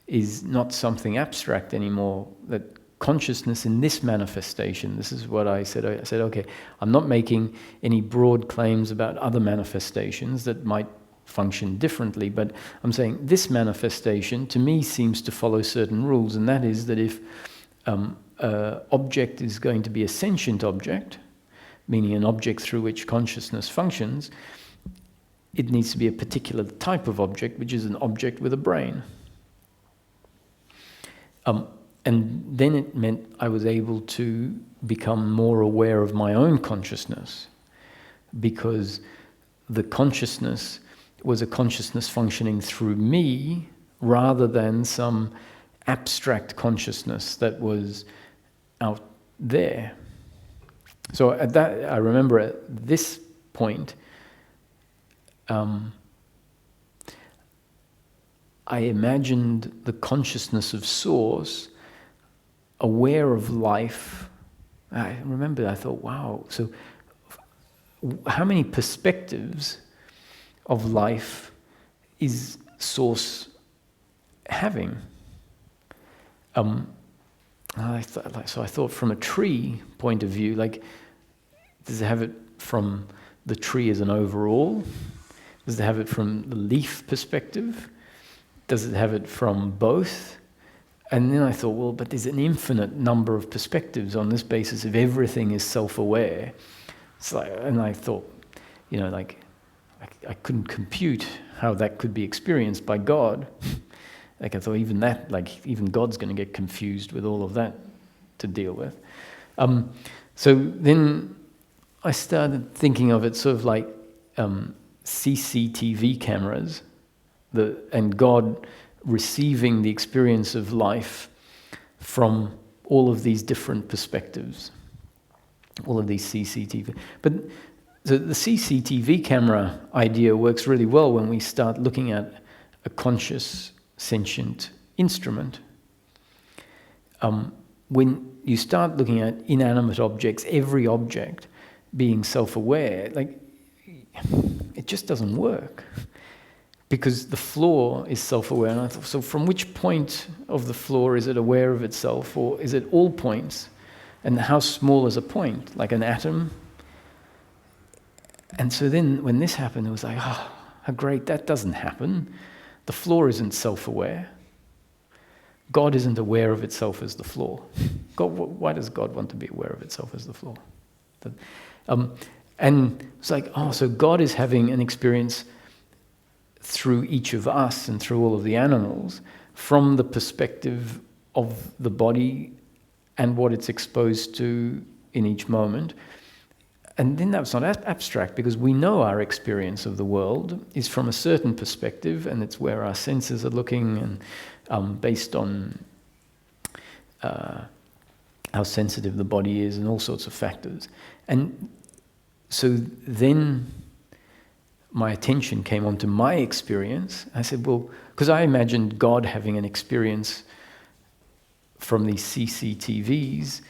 is not something abstract anymore, that consciousness in this manifestation, this is what I said. I said, okay, I'm not making any broad claims about other manifestations that might function differently, but I'm saying this manifestation to me seems to follow certain rules, and that is that if an object is going to be a sentient object, meaning an object through which consciousness functions, it needs to be a particular type of object, which is an object with a brain. And then it meant I was able to become more aware of my own consciousness, because the consciousness was a consciousness functioning through me rather than some abstract consciousness that was out there. So at that, I remember at this point, I imagined the consciousness of Source, aware of life. I remember I thought, wow, so how many perspectives of life is Source having? I thought from a tree point of view, like, does it have it from the tree as an overall? Does it have it from the leaf perspective? Does it have it from both? And then I thought, well, but there's an infinite number of perspectives on this basis if everything is self-aware. And I thought, like, I couldn't compute how that could be experienced by God. Like, I thought even that, like, even God's going to get confused with all of that to deal with. So then I started thinking of it sort of like CCTV cameras, and God receiving the experience of life from all of these different perspectives, all of these CCTV. But the CCTV camera idea works really well when we start looking at a conscious, sentient instrument. When you start looking at inanimate objects, every object being self-aware, like, it just doesn't work. Because the floor is self-aware. And I thought, so from which point of the floor is it aware of itself? Or is it all points? And how small is a point? Like an atom? And so then when this happened, it was like, oh, how great, that doesn't happen. The floor isn't self-aware. God isn't aware of itself as the floor. Why does God want to be aware of itself as the floor? And it's like, oh, so God is having an experience through each of us and through all of the animals from the perspective of the body and what it's exposed to in each moment. And then that's not abstract, because we know our experience of the world is from a certain perspective, and it's where our senses are looking, and based on how sensitive the body is and all sorts of factors. And so then my attention came onto my experience. I said, well, because I imagined God having an experience from these CCTVs,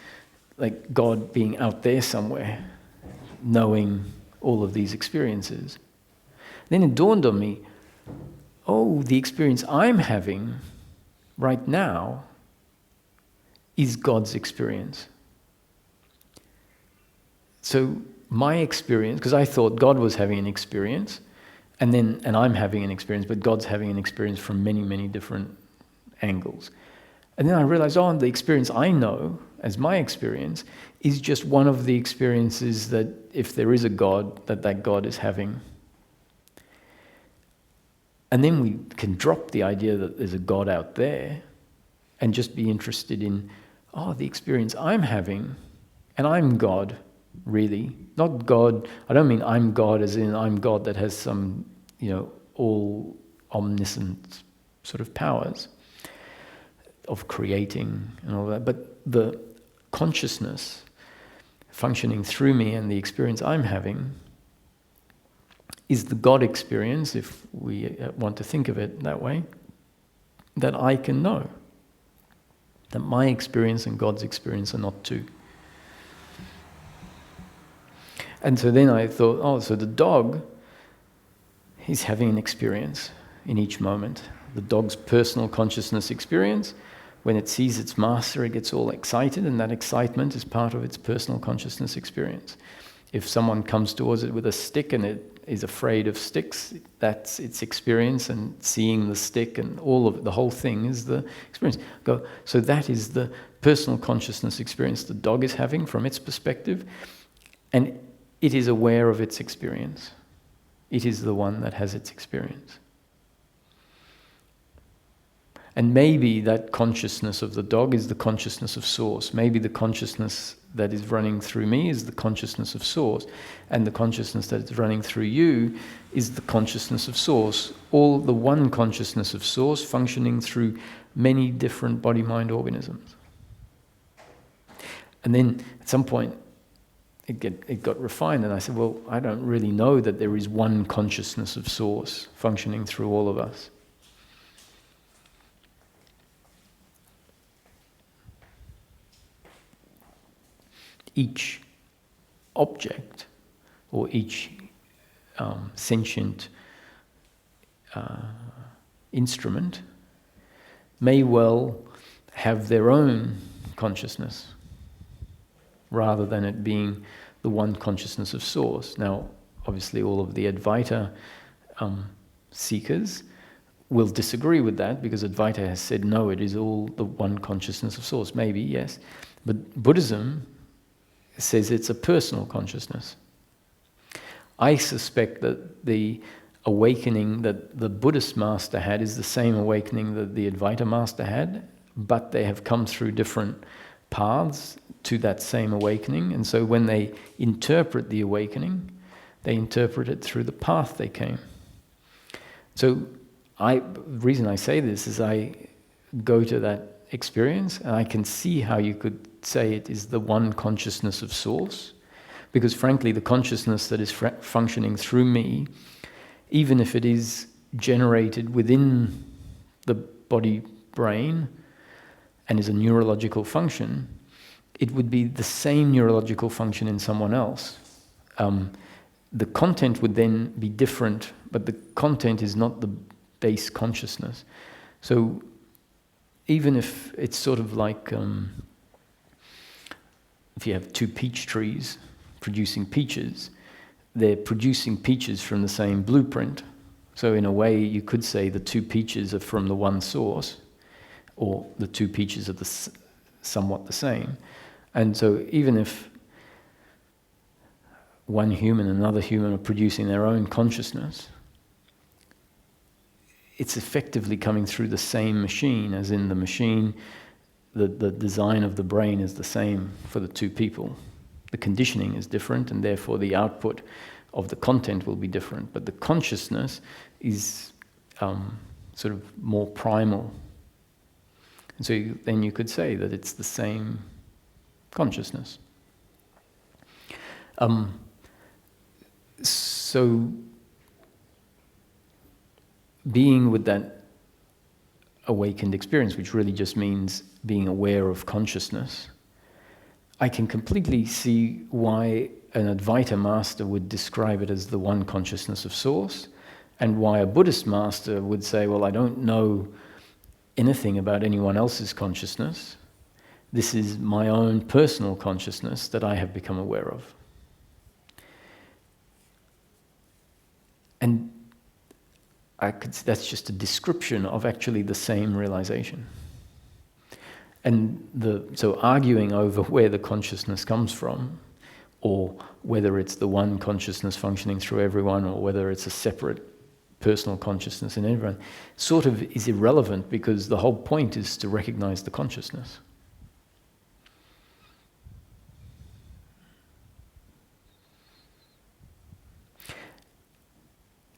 like God being out there somewhere, knowing all of these experiences. Then it dawned on me, oh, the experience I'm having right now is God's experience. So my experience, because I thought God was having an experience, and I'm having an experience, but God's having an experience from many, many different angles. And then I realized, oh, the experience I know as my experience is just one of the experiences that, if there is a God, that God is having. And then we can drop the idea that there's a God out there and just be interested in, oh, the experience I'm having, and I'm God, really. Not God, I don't mean I'm God as in I'm God that has some, all omniscient sort of powers of creating and all that, but the consciousness functioning through me and the experience I'm having is the God experience, if we want to think of it that way, that I can know. That my experience and God's experience are not two. And so then I thought, oh, so the dog is having an experience in each moment. The dog's personal consciousness experience. When it sees its master, it gets all excited, and that excitement is part of its personal consciousness experience. If someone comes towards it with a stick and it is afraid of sticks, that's its experience, and seeing the stick and all of it, the whole thing is the experience. So that is the personal consciousness experience the dog is having from its perspective, and it is aware of its experience. It is the one that has its experience. And maybe that consciousness of the dog is the consciousness of Source. Maybe the consciousness that is running through me is the consciousness of Source. And the consciousness that is running through you is the consciousness of Source. All the one consciousness of Source functioning through many different body-mind organisms. And then at some point, it got refined, and I said, well, I don't really know that there is one consciousness of Source functioning through all of us. Each object, or each sentient instrument, may well have their own consciousness, rather than it being the one consciousness of Source. Now, obviously all of the Advaita seekers will disagree with that, because Advaita has said, no, it is all the one consciousness of Source. Maybe, yes. But Buddhism says it's a personal consciousness. I suspect that the awakening that the Buddhist master had is the same awakening that the Advaita master had, but they have come through different paths to that same awakening. And so when they interpret the awakening, they interpret it through the path they came. So the reason I say this is I go to that experience and I can see how you could say it is the one consciousness of Source, because frankly the consciousness that is functioning through me, even if it is generated within the body brain and is a neurological function, it would be the same neurological function in someone else. The content would then be different, but the content is not the base consciousness. So even if it's sort of like if you have two peach trees producing peaches, they're producing peaches from the same blueprint. So in a way you could say the two peaches are from the one source, or the two peaches are somewhat the same. And so even if one human and another human are producing their own consciousness, it's effectively coming through the same machine, as in the machine, the design of the brain is the same for the two people. The conditioning is different, and therefore the output of the content will be different. But the consciousness is sort of more primal. And so then you could say that it's the same consciousness. So being with that awakened experience, which really just means being aware of consciousness, I can completely see why an Advaita master would describe it as the one consciousness of Source, and why a Buddhist master would say, well, I don't know anything about anyone else's consciousness. This is my own personal consciousness that I have become aware of. And that's just a description of actually the same realization. And so arguing over where the consciousness comes from, or whether it's the one consciousness functioning through everyone, or whether it's a separate personal consciousness in everyone, sort of is irrelevant, because the whole point is to recognize the consciousness.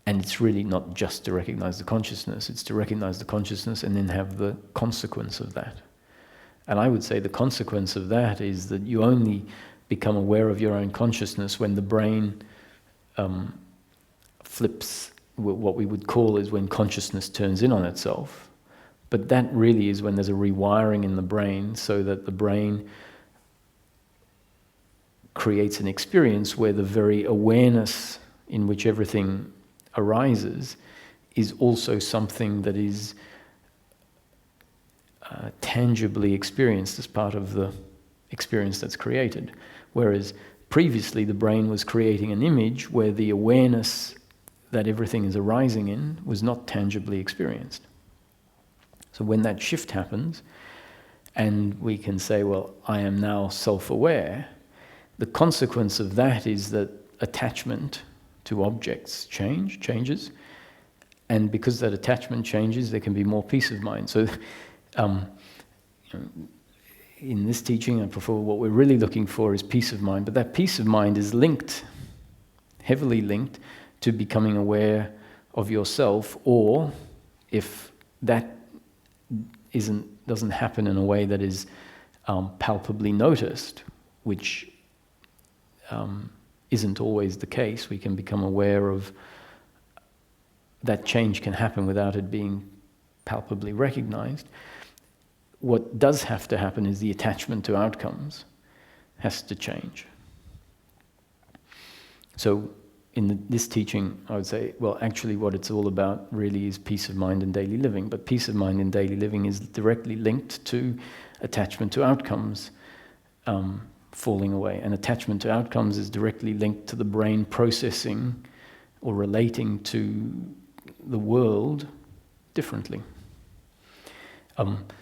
And it's really not just to recognize the consciousness, it's to recognize the consciousness and then have the consequence of that. And I would say the consequence of that is that you only become aware of your own consciousness when the brain flips, what we would call is when consciousness turns in on itself. But that really is when there's a rewiring in the brain, so that the brain creates an experience where the very awareness in which everything arises is also something that is tangibly experienced as part of the experience that's created. Whereas previously the brain was creating an image where the awareness that everything is arising in was not tangibly experienced. So when that shift happens, and we can say, well, I am now self-aware, the consequence of that is that attachment to objects changes, and because that attachment changes, there can be more peace of mind. So in this teaching, I prefer what we're really looking for is peace of mind, but that peace of mind is linked, heavily linked, to becoming aware of yourself, or if that doesn't happen in a way that is palpably noticed, which isn't always the case. We can become aware of that change can happen without it being palpably recognized. What does have to happen is the attachment to outcomes has to change. So in this teaching, I would say, well, actually what it's all about really is peace of mind in daily living. But peace of mind in daily living is directly linked to attachment to outcomes falling away. And attachment to outcomes is directly linked to the brain processing or relating to the world differently.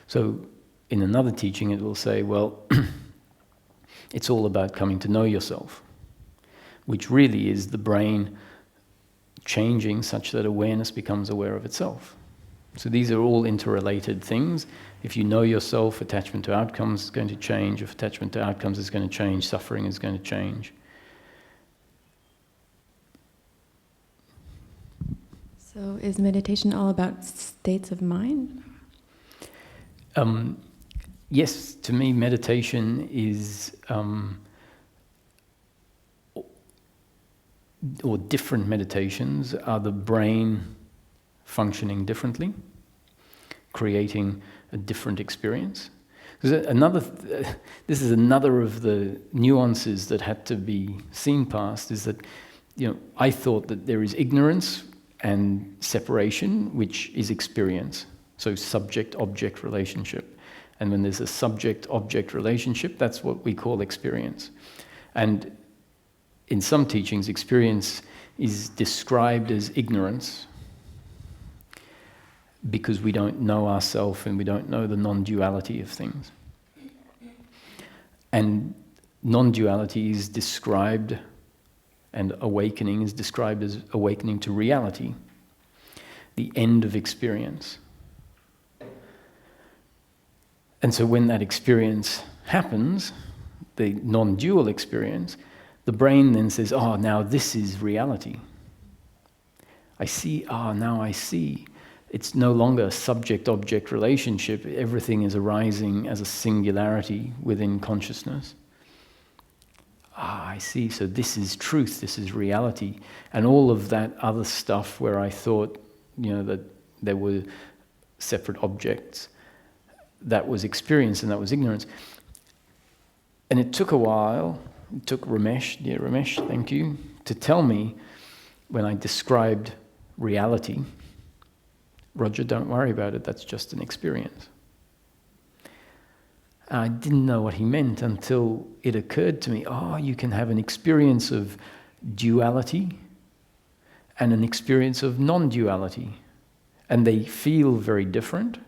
So in another teaching it will say, well, it's all about coming to know yourself, which really is the brain changing such that awareness becomes aware of itself. So these are all interrelated things. If you know yourself, attachment to outcomes is going to change. If attachment to outcomes is going to change, suffering is going to change. So is meditation all about states of mind? Yes, to me meditation is, or different meditations are the brain functioning differently, creating a different experience. This is another of the nuances that had to be seen past, is that, I thought that there is ignorance and separation, which is experience. So subject-object relationship. And when there's a subject-object relationship, that's what we call experience. And in some teachings, experience is described as ignorance because we don't know ourselves and we don't know the non-duality of things. And non-duality is described, and awakening is described as awakening to reality, the end of experience. And so when that experience happens, the non-dual experience, the brain then says, oh, now this is reality. I see, now I see. It's no longer a subject-object relationship. Everything is arising as a singularity within consciousness. I see, so this is truth, this is reality. And all of that other stuff where I thought, that there were separate objects, that was experience and that was ignorance. And it took a while, it took Ramesh, dear Ramesh, thank you, to tell me when I described reality, Roger, don't worry about it, that's just an experience. I didn't know what he meant until it occurred to me, you can have an experience of duality and an experience of non-duality. And they feel very different.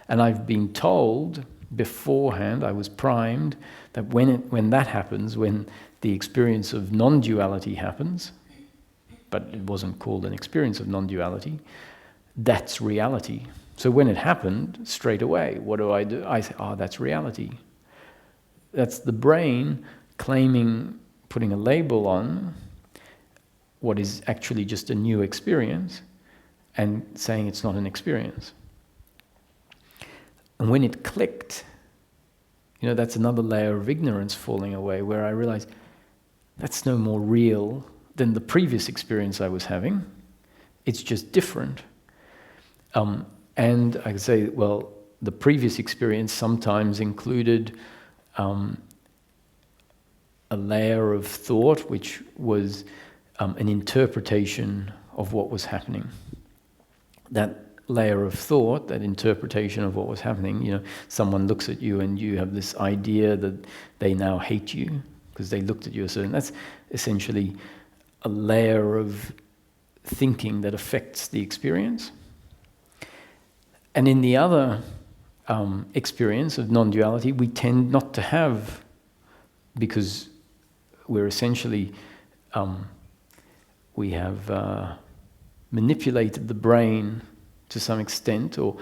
And I've been told beforehand, I was primed, that when that happens, when the experience of non-duality happens, but it wasn't called an experience of non-duality, that's reality. So when it happened, straight away, what do? I say, that's reality. That's the brain claiming, putting a label on what is actually just a new experience and saying it's not an experience. And when it clicked, that's another layer of ignorance falling away, where I realized that's no more real than the previous experience I was having. It's just different. And I could say, well, the previous experience sometimes included a layer of thought which was an interpretation of what was happening. That layer of thought, that interpretation of what was happening, someone looks at you and you have this idea that they now hate you because they looked at you a certain. That's essentially a layer of thinking that affects the experience. And in the other experience of non-duality, we tend not to have, because we're essentially, we have manipulated the brain to some extent, or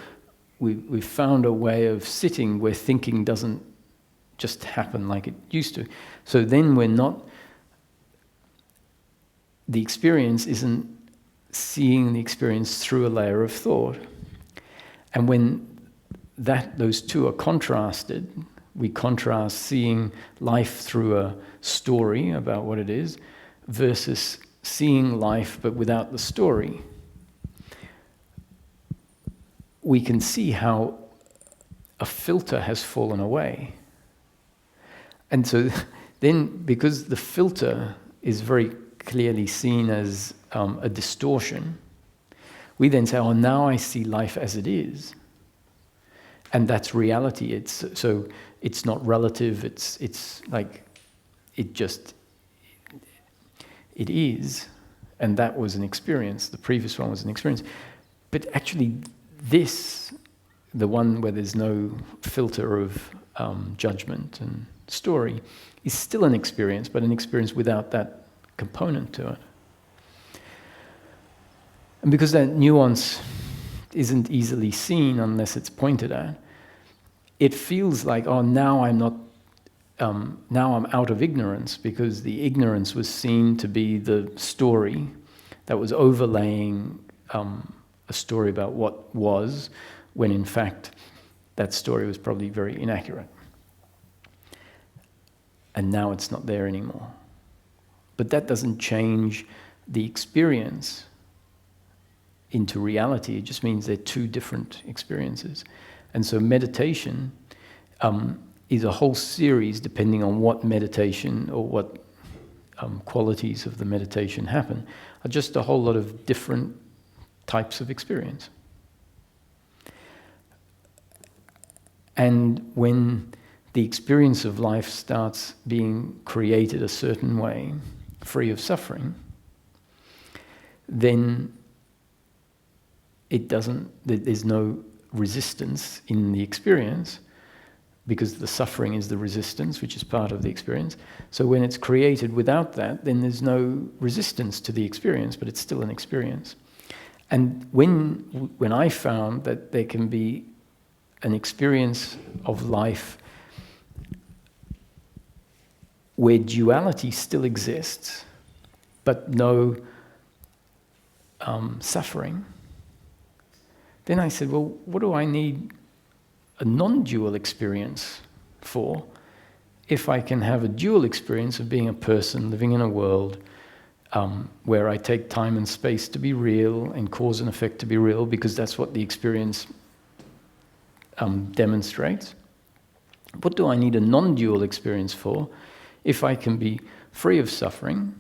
we've found a way of sitting where thinking doesn't just happen like it used to. So then the experience isn't seeing the experience through a layer of thought. And when those two are contrasted, we contrast seeing life through a story about what it is versus seeing life but without the story, we can see how a filter has fallen away. And so then, because the filter is very clearly seen as a distortion, we then say, oh, now I see life as it is. And that's reality. It's not relative, it's like, it is. And that was an experience. The previous one was an experience. But actually, this, the one where there's no filter of judgment and story, is still an experience, but an experience without that component to it. And because that nuance isn't easily seen unless it's pointed at, it feels like, oh, now I'm not, now I'm out of ignorance, because the ignorance was seen to be the story that was overlaying a story about what was, when in fact that story was probably very inaccurate. And now it's not there anymore. But that doesn't change the experience into reality. It just means they're two different experiences. And so meditation is a whole series, depending on what meditation or what qualities of the meditation happen, are just a whole lot of different types of experience. And when the experience of life starts being created a certain way, free of suffering, then there's no resistance in the experience, because the suffering is the resistance, which is part of the experience. So when it's created without that, then there's no resistance to the experience, but it's still an experience. And when I found that there can be an experience of life where duality still exists, but no suffering, then I said, well, what do I need a non-dual experience for if I can have a dual experience of being a person living in a world where I take time and space to be real and cause and effect to be real, because that's what the experience demonstrates? What do I need a non-dual experience for if I can be free of suffering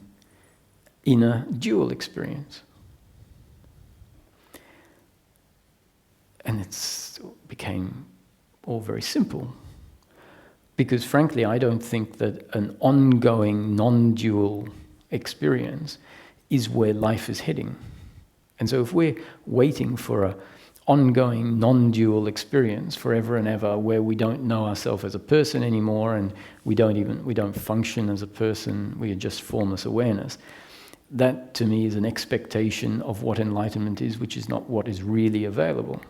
in a dual experience? And it became all very simple. Because frankly, I don't think that an ongoing non-dual experience is where life is heading. And so if we're waiting for an ongoing non-dual experience forever and ever, where we don't know ourselves as a person anymore, and we don't function as a person, we are just formless awareness, that to me is an expectation of what enlightenment is, which is not what is really available.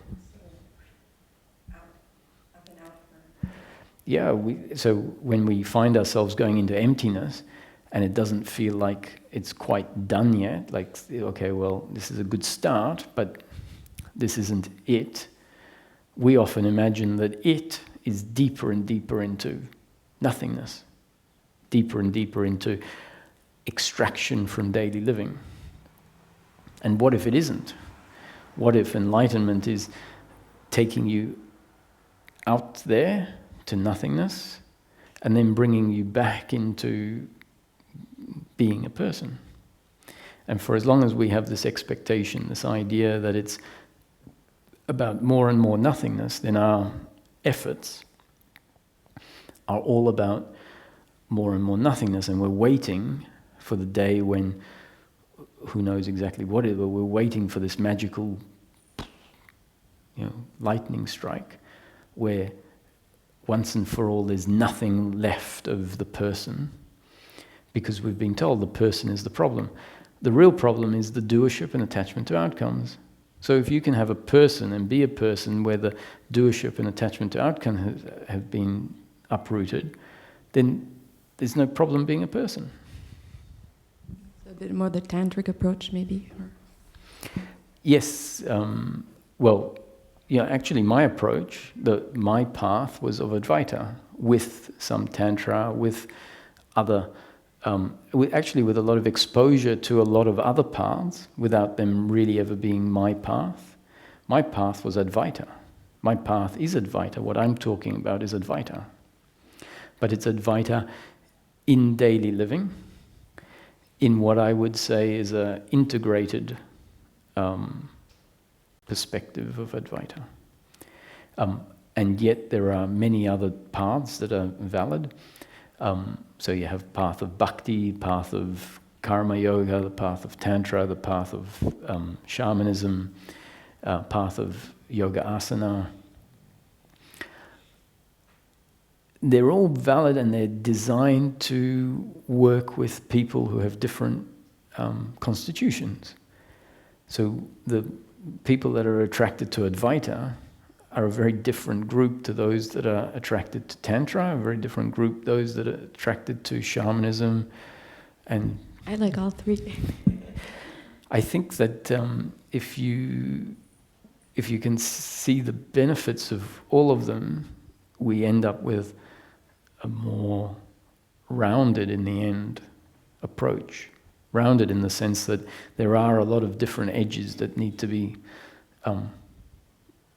Yeah, so when we find ourselves going into emptiness and it doesn't feel like it's quite done yet, like, okay, well, this is a good start, but this isn't it, we often imagine that it is deeper and deeper into nothingness, deeper and deeper into extraction from daily living. And what if it isn't? What if enlightenment is taking you out there to nothingness and then bringing you back into being a person? And for as long as we have this expectation, this idea that it's about more and more nothingness, then our efforts are all about more and more nothingness, and we're waiting for the day when, who knows exactly what it is, but we're waiting for this magical, lightning strike, where once and for all there's nothing left of the person, because we've been told the person is the problem. The real problem is the doership and attachment to outcomes. So if you can have a person and be a person where the doership and attachment to outcome have been uprooted, then there's no problem being a person. So a bit more the tantric approach, maybe? Yes. Actually my approach, my path was of Advaita, with some Tantra, with other, with a lot of exposure to a lot of other paths, without them really ever being my path. My path was Advaita. My path is Advaita. What I'm talking about is Advaita. But it's Advaita in daily living, in what I would say is an integrated perspective of Advaita. And yet there are many other paths that are valid. So you have path of bhakti, path of karma yoga, the path of tantra, the path of shamanism, path of yoga asana. They're all valid and they're designed to work with people who have different constitutions. So the people that are attracted to Advaita are a very different group to those that are attracted to Tantra, a very different group those that are attracted to shamanism. And I like all three. I think that if you can see the benefits of all of them, we end up with a more rounded, in the end, approach. Rounded in the sense that there are a lot of different edges that need to be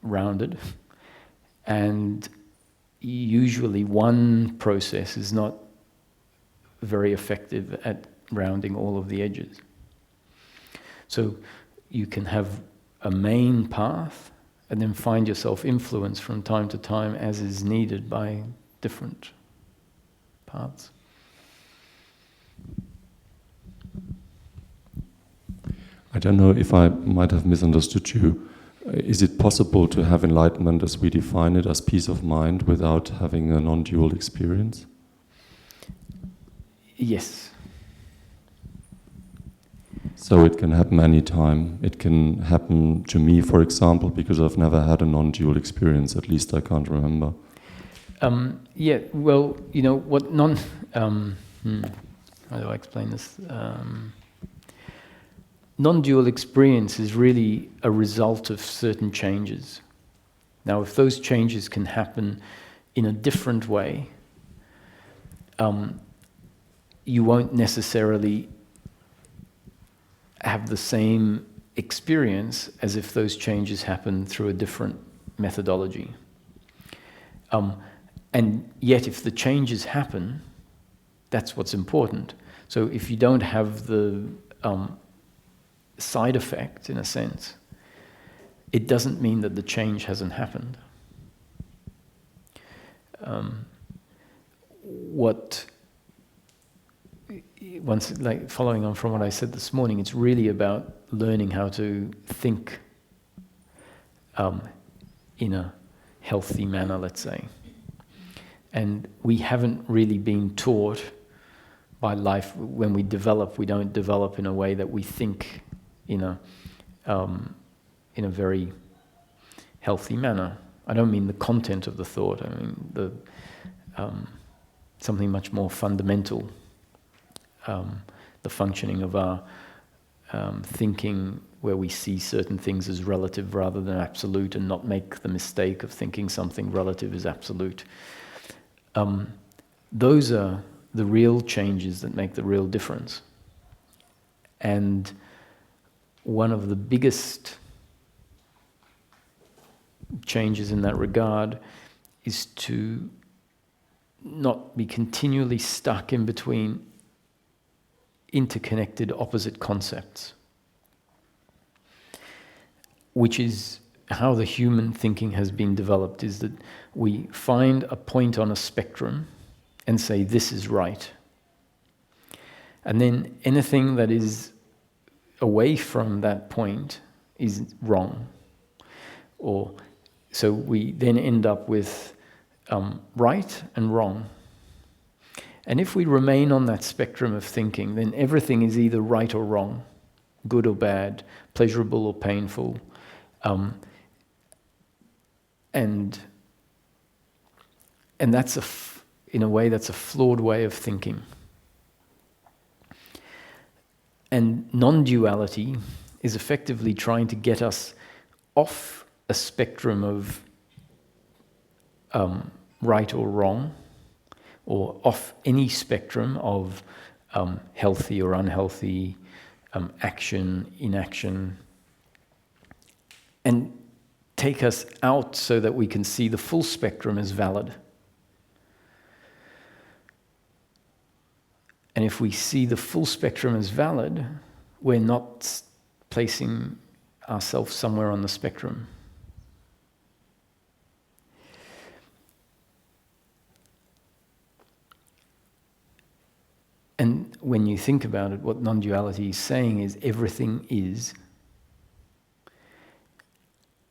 rounded, and usually one process is not very effective at rounding all of the edges. So you can have a main path and then find yourself influenced from time to time as is needed by different paths. I don't know if I might have misunderstood you. Is it possible to have enlightenment as we define it, as peace of mind, without having a non-dual experience? Yes. So it can happen anytime. It can happen to me, for example, because I've never had a non-dual experience, at least I can't remember. Yeah, well, you know, what how do I explain this? Non-dual experience is really a result of certain changes. Now, if those changes can happen in a different way, you won't necessarily have the same experience as if those changes happen through a different methodology. And yet, if the changes happen, that's what's important. So if you don't have the side effect, in a sense, it doesn't mean that the change hasn't happened. Once, like following on from what I said this morning, it's really about learning how to think in a healthy manner, let's say. And we haven't really been taught by life. When we develop, we don't develop in a way that we think in a very healthy manner. I don't mean the content of the thought. I mean the something much more fundamental. The functioning of our thinking, where we see certain things as relative rather than absolute, and not make the mistake of thinking something relative is absolute. Those are the real changes that make the real difference. And one of the biggest changes in that regard is to not be continually stuck in between interconnected opposite concepts, which is how the human thinking has been developed, is that we find a point on a spectrum and say, this is right. And then anything that is away from that point is wrong. So we then end up with right and wrong. And if we remain on that spectrum of thinking, then everything is either right or wrong, good or bad, pleasurable or painful. And that's in a way, that's a flawed way of thinking. And non-duality is effectively trying to get us off a spectrum of right or wrong, or off any spectrum of healthy or unhealthy, action, inaction, and take us out so that we can see the full spectrum as valid. And if we see the full spectrum as valid, we're not placing ourselves somewhere on the spectrum. And when you think about it, what non-duality is saying is everything is.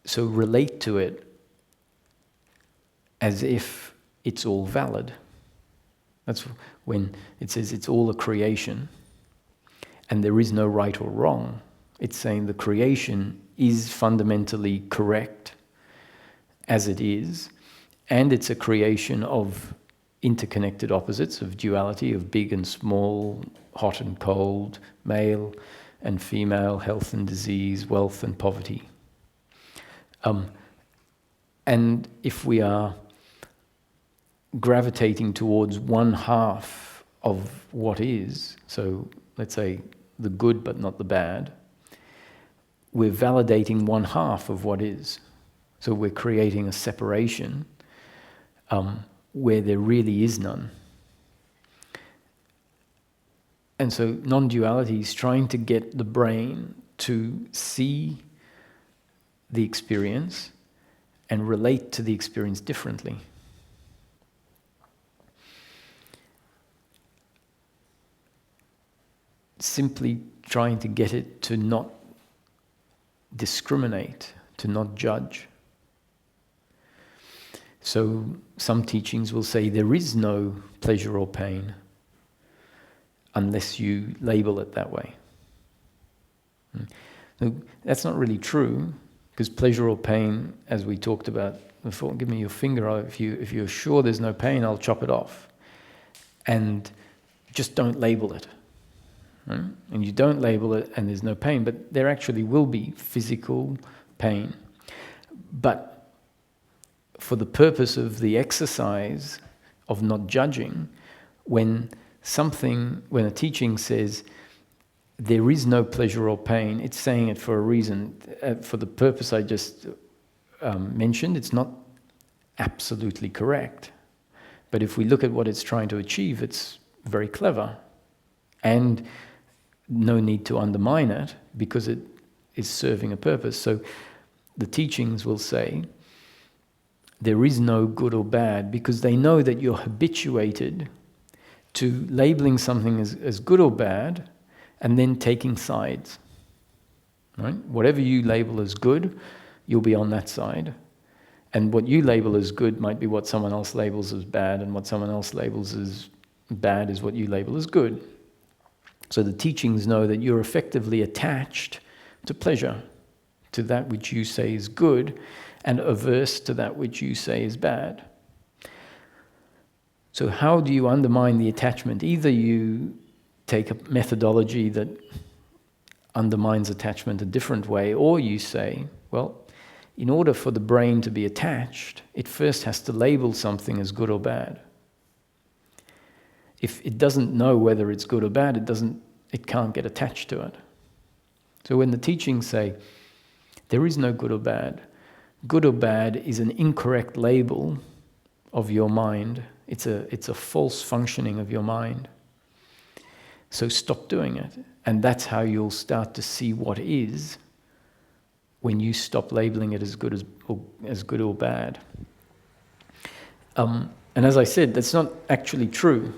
So relate to it as if it's all valid. That's when it says it's all a creation and there is no right or wrong. It's saying the creation is fundamentally correct as it is, and it's a creation of interconnected opposites, of duality, of big and small, hot and cold, male and female, health and disease, wealth and poverty. And if we are gravitating towards one half of what is, so let's say the good but not the bad, we're validating one half of what is. So we're creating a separation where there really is none. And so non-duality is trying to get the brain to see the experience and relate to the experience differently. Simply trying to get it to not discriminate, to not judge. So some teachings will say there is no pleasure or pain unless you label it that way. So that's not really true, because pleasure or pain, as we talked about before, give me your finger, if you're sure there's no pain, I'll chop it off. And just don't label it. Right? And you don't label it and there's no pain, but there actually will be physical pain. But for the purpose of the exercise of not judging, when a teaching says there is no pleasure or pain, it's saying it for a reason. For the purpose I just mentioned, it's not absolutely correct. But if we look at what it's trying to achieve, it's very clever. And no need to undermine it because it is serving a purpose. So the teachings will say there is no good or bad because they know that you're habituated to labeling something as good or bad and then taking sides. Right? Whatever you label as good, you'll be on that side. And what you label as good might be what someone else labels as bad, and what someone else labels as bad is what you label as good. So the teachings know that you're effectively attached to pleasure, to that which you say is good, and averse to that which you say is bad. So how do you undermine the attachment? Either you take a methodology that undermines attachment a different way, or you say, well, in order for the brain to be attached, it first has to label something as good or bad. If it doesn't know whether it's good or bad, it can't get attached to it. So when the teachings say, there is no good or bad is an incorrect label of your mind. It's a false functioning of your mind. So stop doing it. And that's how you'll start to see what is when you stop labeling it as good or bad. And as I said, that's not actually true.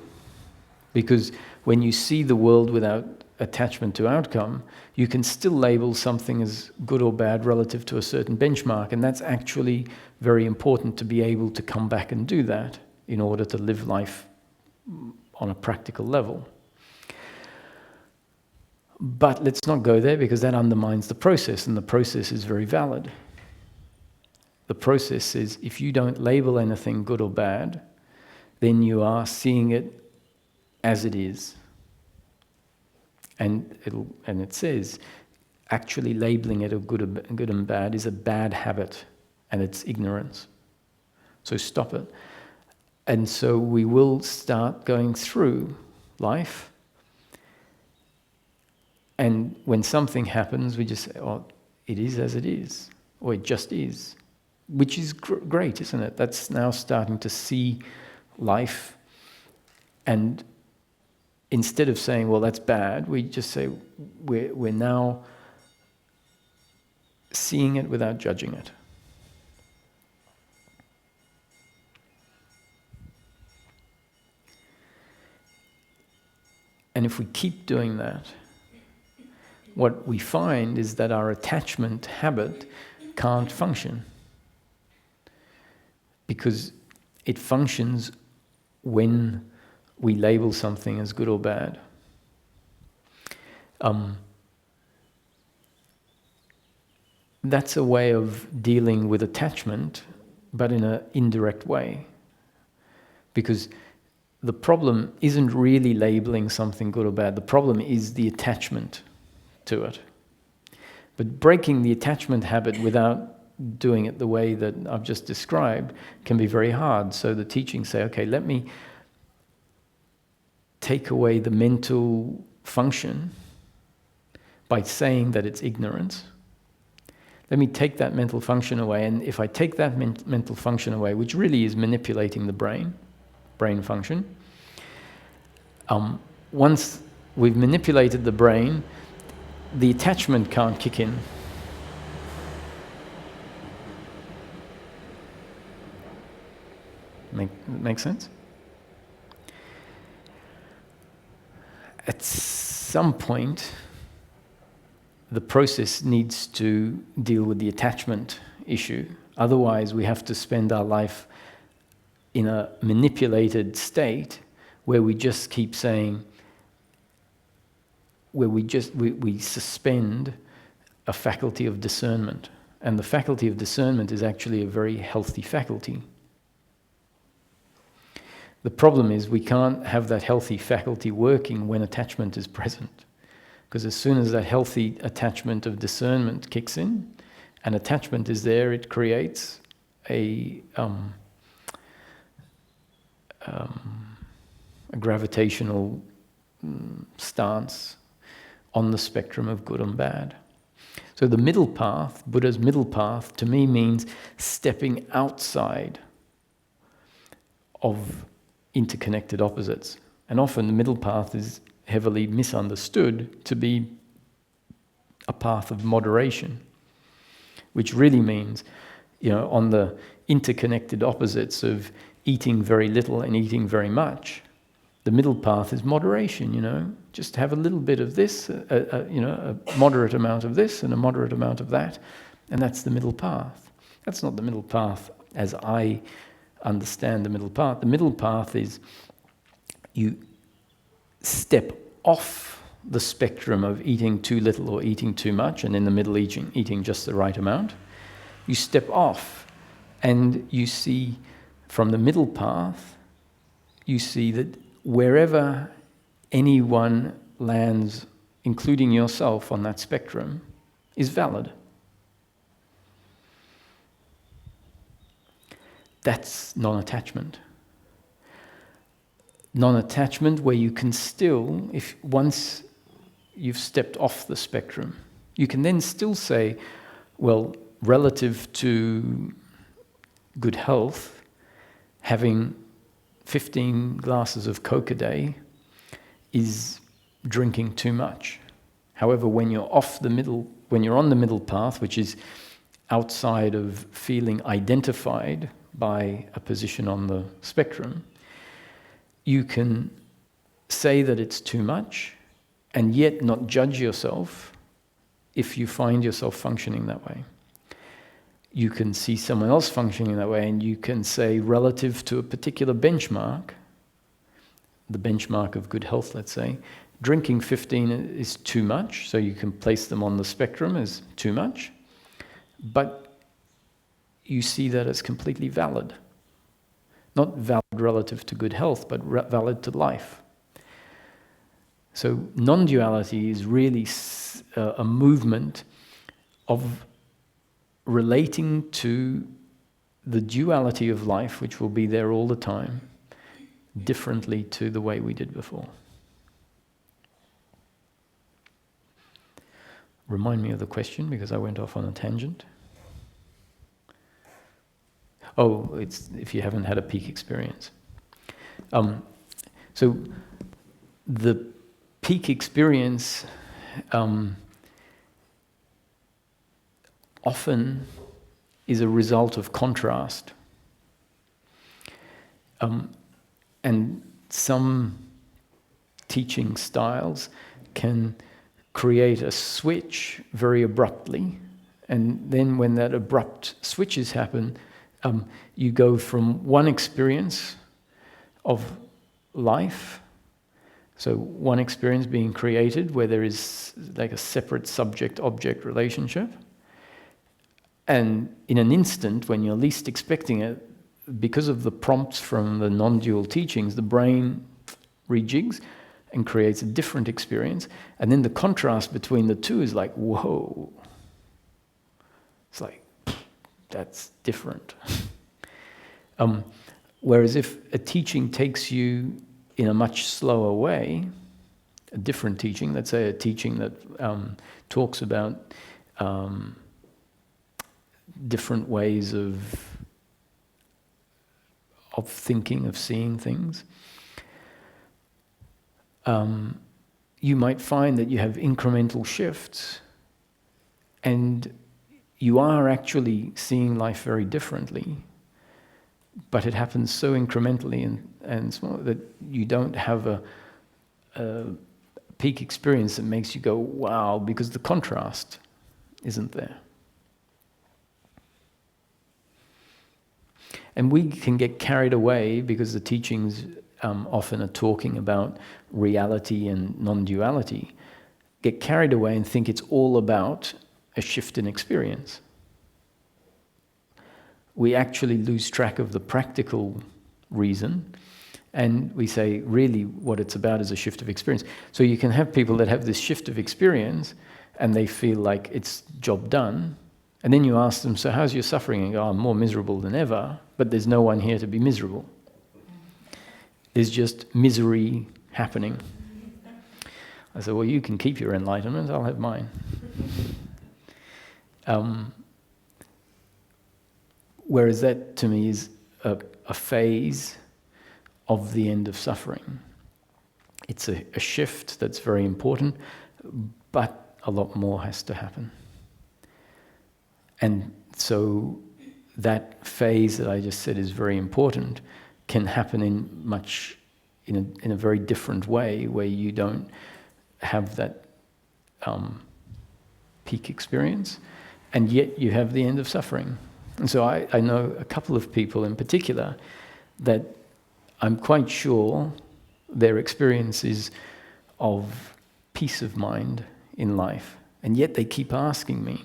Because when you see the world without attachment to outcome, you can still label something as good or bad relative to a certain benchmark, and that's actually very important to be able to come back and do that in order to live life on a practical level. But let's not go there because that undermines the process, and the process is very valid. The process is if you don't label anything good or bad, then you are seeing it as it is. And it says, actually labeling it a good and bad is a bad habit, and it's ignorance. So stop it. And so we will start going through life, and when something happens, we just say, oh, it is as it is, or it just is, which is great, isn't it? That's now starting to see life, and instead of saying, well, that's bad, we just say, we're now seeing it without judging it. And if we keep doing that, what we find is that our attachment habit can't function, because it functions when we label something as good or bad. That's a way of dealing with attachment, but in an indirect way. Because the problem isn't really labeling something good or bad. The problem is the attachment to it. But breaking the attachment habit without doing it the way that I've just described can be very hard. So the teachings say, okay, let me take away the mental function by saying that it's ignorance. Let me take that mental function away, and if I take that mental function away, which really is manipulating the brain function, once we've manipulated the brain, the attachment can't kick in. Make sense? At some point, the process needs to deal with the attachment issue. Otherwise, we have to spend our life in a manipulated state where we just keep saying, where we suspend a faculty of discernment. And the faculty of discernment is actually a very healthy faculty. The problem is we can't have that healthy faculty working when attachment is present. Because as soon as that healthy attachment of discernment kicks in, and attachment is there, it creates a gravitational stance on the spectrum of good and bad. So the middle path, Buddha's middle path, to me means stepping outside of interconnected opposites. And often the middle path is heavily misunderstood to be a path of moderation, which really means, on the interconnected opposites of eating very little and eating very much, the middle path is moderation, just have a little bit of this, a moderate amount of this and a moderate amount of that, and that's the middle path. That's not the middle path as I understand the middle path. The middle path is you step off the spectrum of eating too little or eating too much, and in the middle eating just the right amount. You step off and you see from the middle path, you see that wherever anyone lands, including yourself on that spectrum, is valid. That's non-attachment. Non-attachment where you can still, if once you've stepped off the spectrum, you can then still say, well, relative to good health, having 15 glasses of Coke a day is drinking too much. However, when you're on the middle path, which is outside of feeling identified by a position on the spectrum, you can say that it's too much and yet not judge yourself if you find yourself functioning that way. You can see someone else functioning that way and you can say, relative to a particular benchmark, the benchmark of good health, let's say, drinking 15 is too much, so you can place them on the spectrum as too much, but you see that as completely valid. Not valid relative to good health, but valid to life. So non-duality is really a movement of relating to the duality of life, which will be there all the time, differently to the way we did before. Remind me of the question, because I went off on a tangent. Oh, it's if you haven't had a peak experience. So the peak experience often is a result of contrast. And some teaching styles can create a switch very abruptly, and then when that abrupt switches happen, you go from one experience of life, so one experience being created where there is like a separate subject-object relationship, and in an instant, when you're least expecting it, because of the prompts from the non-dual teachings, the brain rejigs and creates a different experience, and then the contrast between the two is like, whoa. It's like, that's different. Whereas if a teaching takes you in a much slower way, a different teaching, let's say a teaching that talks about different ways of thinking, of seeing things, you might find that you have incremental shifts and you are actually seeing life very differently, but it happens so incrementally and small that you don't have a peak experience that makes you go, wow, because the contrast isn't there. And we can get carried away because the teachings often are talking about reality and non-duality, get carried away and think it's all about a shift in experience. We actually lose track of the practical reason, and we say really what it's about is a shift of experience. So you can have people that have this shift of experience and they feel like it's job done, and then you ask them, so how's your suffering? And go, I'm more miserable than ever, but there's no one here to be miserable. There's just misery happening. I said, well, you can keep your enlightenment, I'll have mine. Whereas that, to me, is a phase of the end of suffering. It's a shift that's very important, but a lot more has to happen. And so that phase that I just said is very important can happen in a very different way, where you don't have that peak experience, and yet you have the end of suffering. And so I know a couple of people in particular that I'm quite sure their experience is of peace of mind in life, and yet they keep asking me,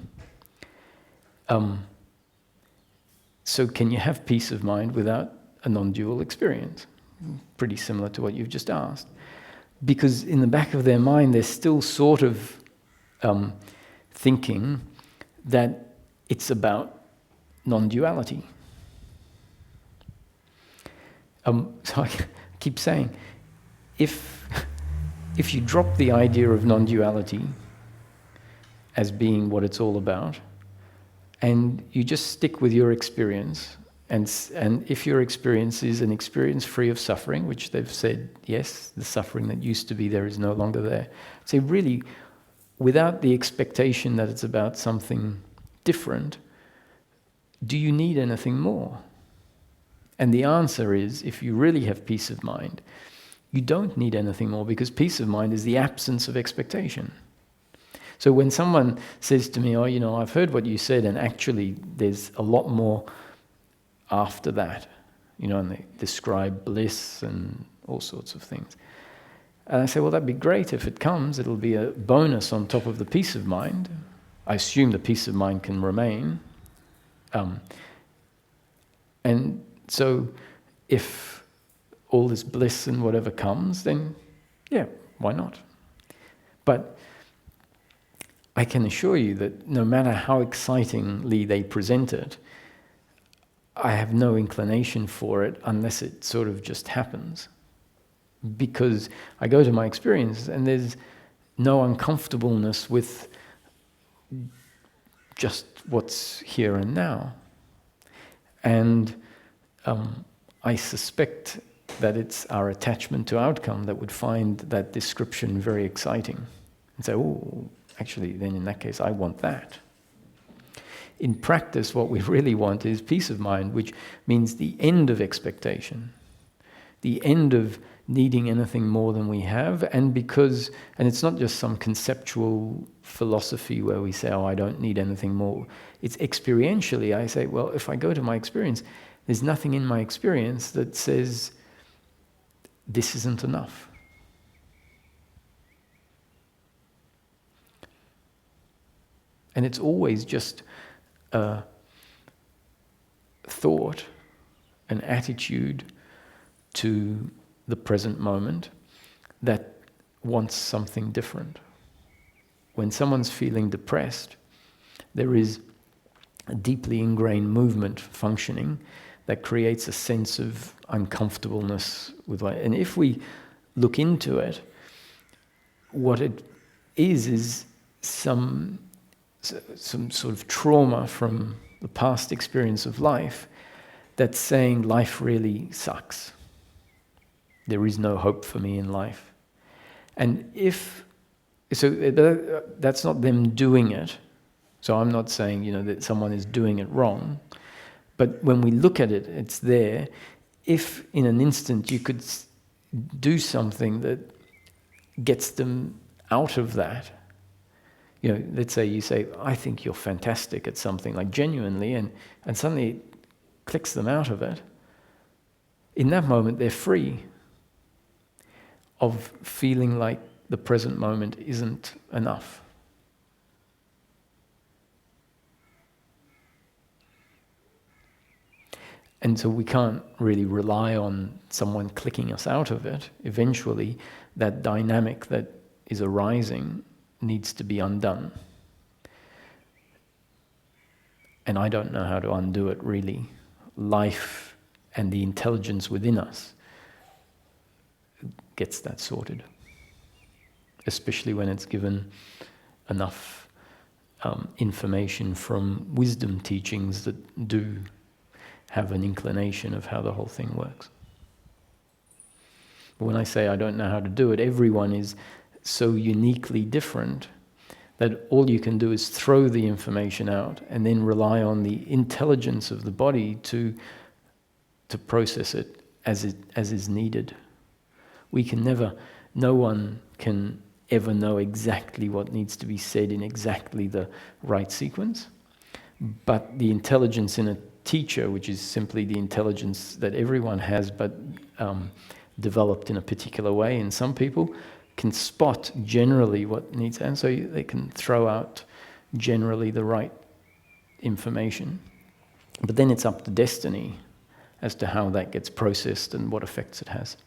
so can you have peace of mind without a non-dual experience? Pretty similar to what you've just asked. Because in the back of their mind, they're still sort of thinking that it's about non-duality. So I keep saying, if you drop the idea of non-duality as being what it's all about, and you just stick with your experience, and if your experience is an experience free of suffering, which they've said, yes, the suffering that used to be there is no longer there. So really, without the expectation that it's about something different, do you need anything more? And the answer is, if you really have peace of mind, you don't need anything more, because peace of mind is the absence of expectation. So when someone says to me, oh, I've heard what you said, and actually there's a lot more after that, and they describe bliss and all sorts of things. And I say, well, that'd be great if it comes. It'll be a bonus on top of the peace of mind. I assume the peace of mind can remain. And so if all this bliss and whatever comes, then yeah, why not? But I can assure you that no matter how excitingly they present it, I have no inclination for it unless it sort of just happens. because I go to my experience and there's no uncomfortableness with just what's here and now. And I suspect that it's our attachment to outcome that would find that description very exciting and say, oh, actually, then in that case, I want that. In practice, what we really want is peace of mind, which means the end of expectation, the end of needing anything more than we have, and it's not just some conceptual philosophy where we say, oh, I don't need anything more. It's experientially, I say, well, if I go to my experience, there's nothing in my experience that says this isn't enough. And it's always just a thought, an attitude to the present moment that wants something different. When someone's feeling depressed, there is a deeply ingrained movement functioning that creates a sense of uncomfortableness with life. And if we look into it, what it is some sort of trauma from the past experience of life that's saying life really sucks. There is no hope for me in life. And that's not them doing it. So I'm not saying, that someone is doing it wrong. But when we look at it, it's there. If in an instant you could do something that gets them out of that, let's say you say, I think you're fantastic at something, like genuinely, and suddenly it clicks them out of it. In that moment, they're free of feeling like the present moment isn't enough. And so we can't really rely on someone clicking us out of it. Eventually, that dynamic that is arising needs to be undone. And I don't know how to undo it, really. Life and the intelligence within us gets that sorted, especially when it's given enough information from wisdom teachings that do have an inclination of how the whole thing works. But when I say I don't know how to do it, everyone is so uniquely different that all you can do is throw the information out and then rely on the intelligence of the body to process it as is needed. No one can ever know exactly what needs to be said in exactly the right sequence, but the intelligence in a teacher, which is simply the intelligence that everyone has but developed in a particular way in some people, can spot generally what needs, and so they can throw out generally the right information. But then it's up to destiny as to how that gets processed and what effects it has.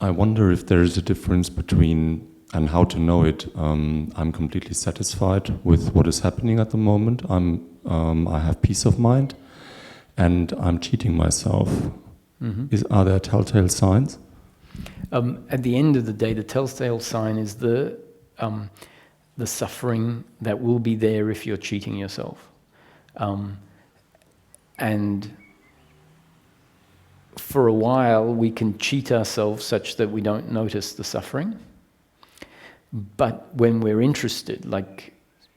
I wonder if there is a difference between, and how to know it. I'm completely satisfied with what is happening at the moment. I have peace of mind, and I'm cheating myself. Mm-hmm. Are there telltale signs? At the end of the day, the telltale sign is the suffering that will be there if you're cheating yourself, and for a while we can cheat ourselves such that we don't notice the suffering. But when we're interested, like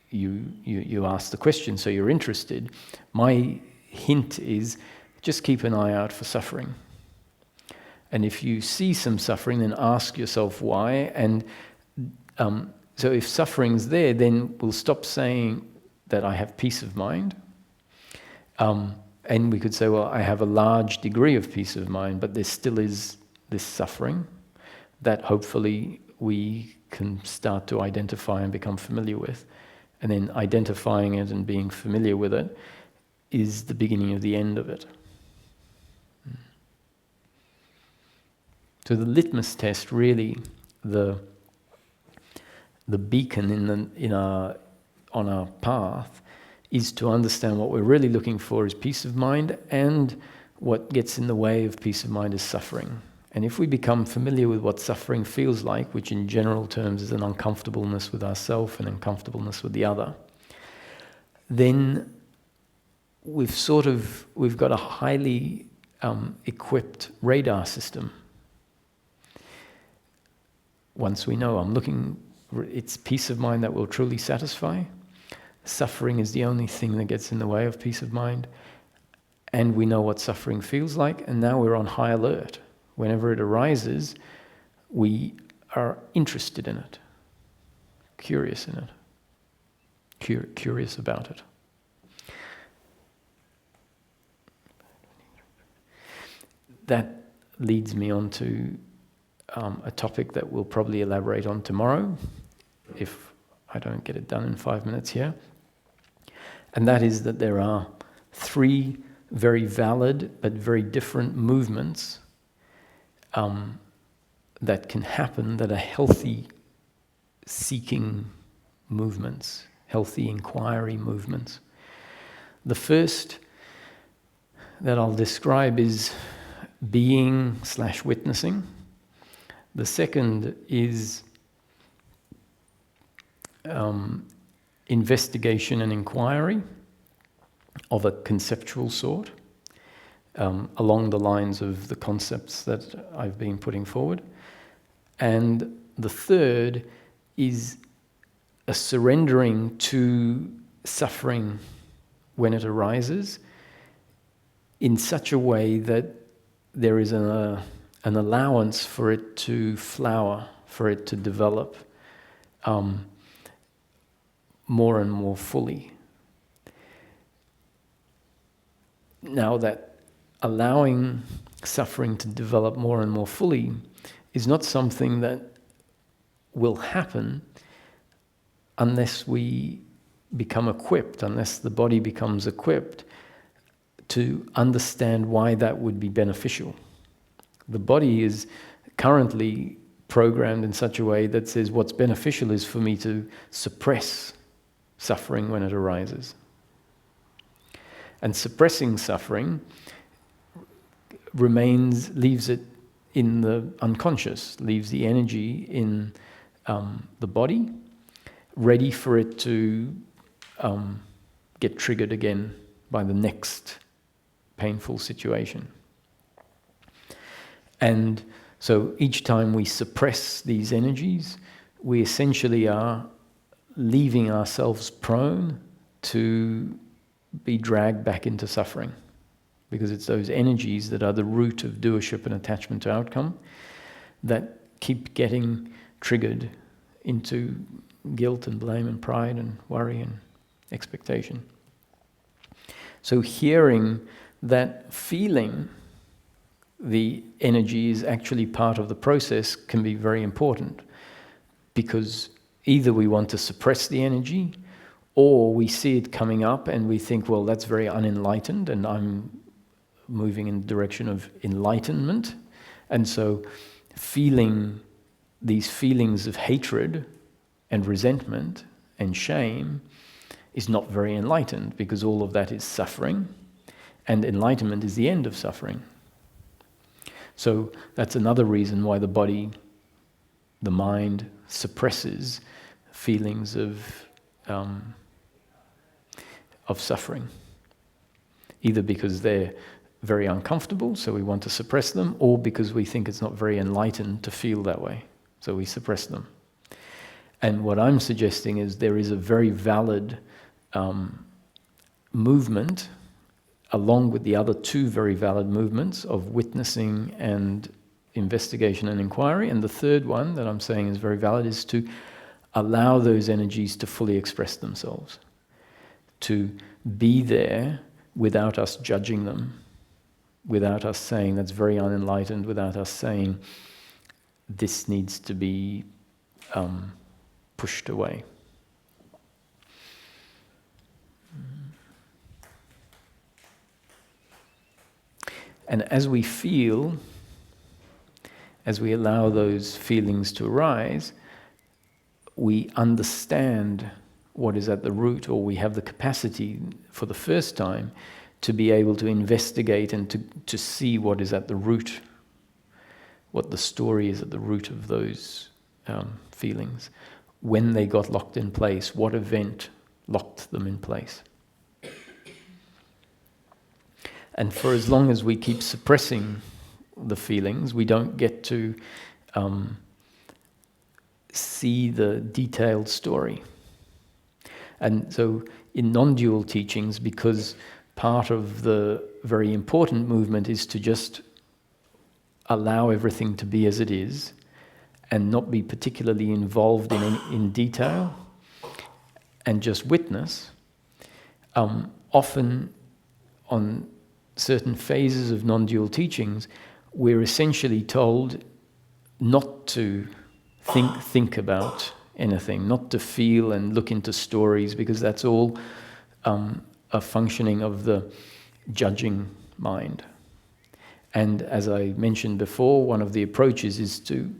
you asked the question, so you're interested, my hint is just keep an eye out for suffering. And if you see some suffering, then ask yourself why. And so if suffering's there, then we'll stop saying that I have peace of mind. And we could say, well, I have a large degree of peace of mind, but there still is this suffering that hopefully we can start to identify and become familiar with. And then identifying it and being familiar with it is the beginning of the end of it. So the litmus test, really, the the beacon on our path is to understand what we're really looking for is peace of mind, and what gets in the way of peace of mind is suffering. And if we become familiar with what suffering feels like, which in general terms is an uncomfortableness with ourselves and uncomfortableness with the other, then we've got a highly equipped radar system. Once we know it's peace of mind that will truly satisfy, suffering is the only thing that gets in the way of peace of mind, and we know what suffering feels like, and now we're on high alert. Whenever it arises, we are interested in it, curious in it, curious about it. That leads me on to a topic that we'll probably elaborate on tomorrow, if I don't get it done in 5 minutes here. And that is that there are 3 very valid but very different movements that can happen, that are healthy seeking movements, healthy inquiry movements. The first that I'll describe is being/witnessing. The second is investigation and inquiry of a conceptual sort, along the lines of the concepts that I've been putting forward. And the third is a surrendering to suffering when it arises in such a way that there is an allowance for it to flower, for it to develop more and more fully. Now, that allowing suffering to develop more and more fully is not something that will happen unless we become equipped, unless the body becomes equipped to understand why that would be beneficial. The body is currently programmed in such a way that says what's beneficial is for me to suppress suffering when it arises. And suppressing suffering leaves it in the unconscious, leaves the energy in the body, ready for it to get triggered again by the next painful situation. And so each time we suppress these energies, we essentially are leaving ourselves prone to be dragged back into suffering, because it's those energies that are the root of doership and attachment to outcome that keep getting triggered into guilt and blame and pride and worry and expectation. So hearing that feeling the energy is actually part of the process can be very important, because either we want to suppress the energy, or we see it coming up and we think, well, that's very unenlightened and I'm moving in the direction of enlightenment. And so feeling these feelings of hatred and resentment and shame is not very enlightened, because all of that is suffering, and enlightenment is the end of suffering. So that's another reason why the body, the mind, suppresses feelings of suffering, either because they're very uncomfortable, so we want to suppress them, or because we think it's not very enlightened to feel that way, so we suppress them. And what I'm suggesting is there is a very valid movement, along with the other 2 very valid movements of witnessing and investigation and inquiry. And the third one that I'm saying is very valid is to allow those energies to fully express themselves, to be there without us judging them, without us saying that's very unenlightened, without us saying this needs to be pushed away. And as we feel, as we allow those feelings to arise, we understand what is at the root, or we have the capacity for the first time to be able to investigate and to see what is at the root, what the story is at the root of those feelings. When they got locked in place, what event locked them in place? And for as long as we keep suppressing the feelings, we don't get to see the detailed story. And so in non-dual teachings, because part of the very important movement is to just allow everything to be as it is and not be particularly involved in detail and just witness, often on certain phases of non-dual teachings, we're essentially told not to think about anything, not to feel and look into stories, because that's all a functioning of the judging mind. And as I mentioned before, one of the approaches is to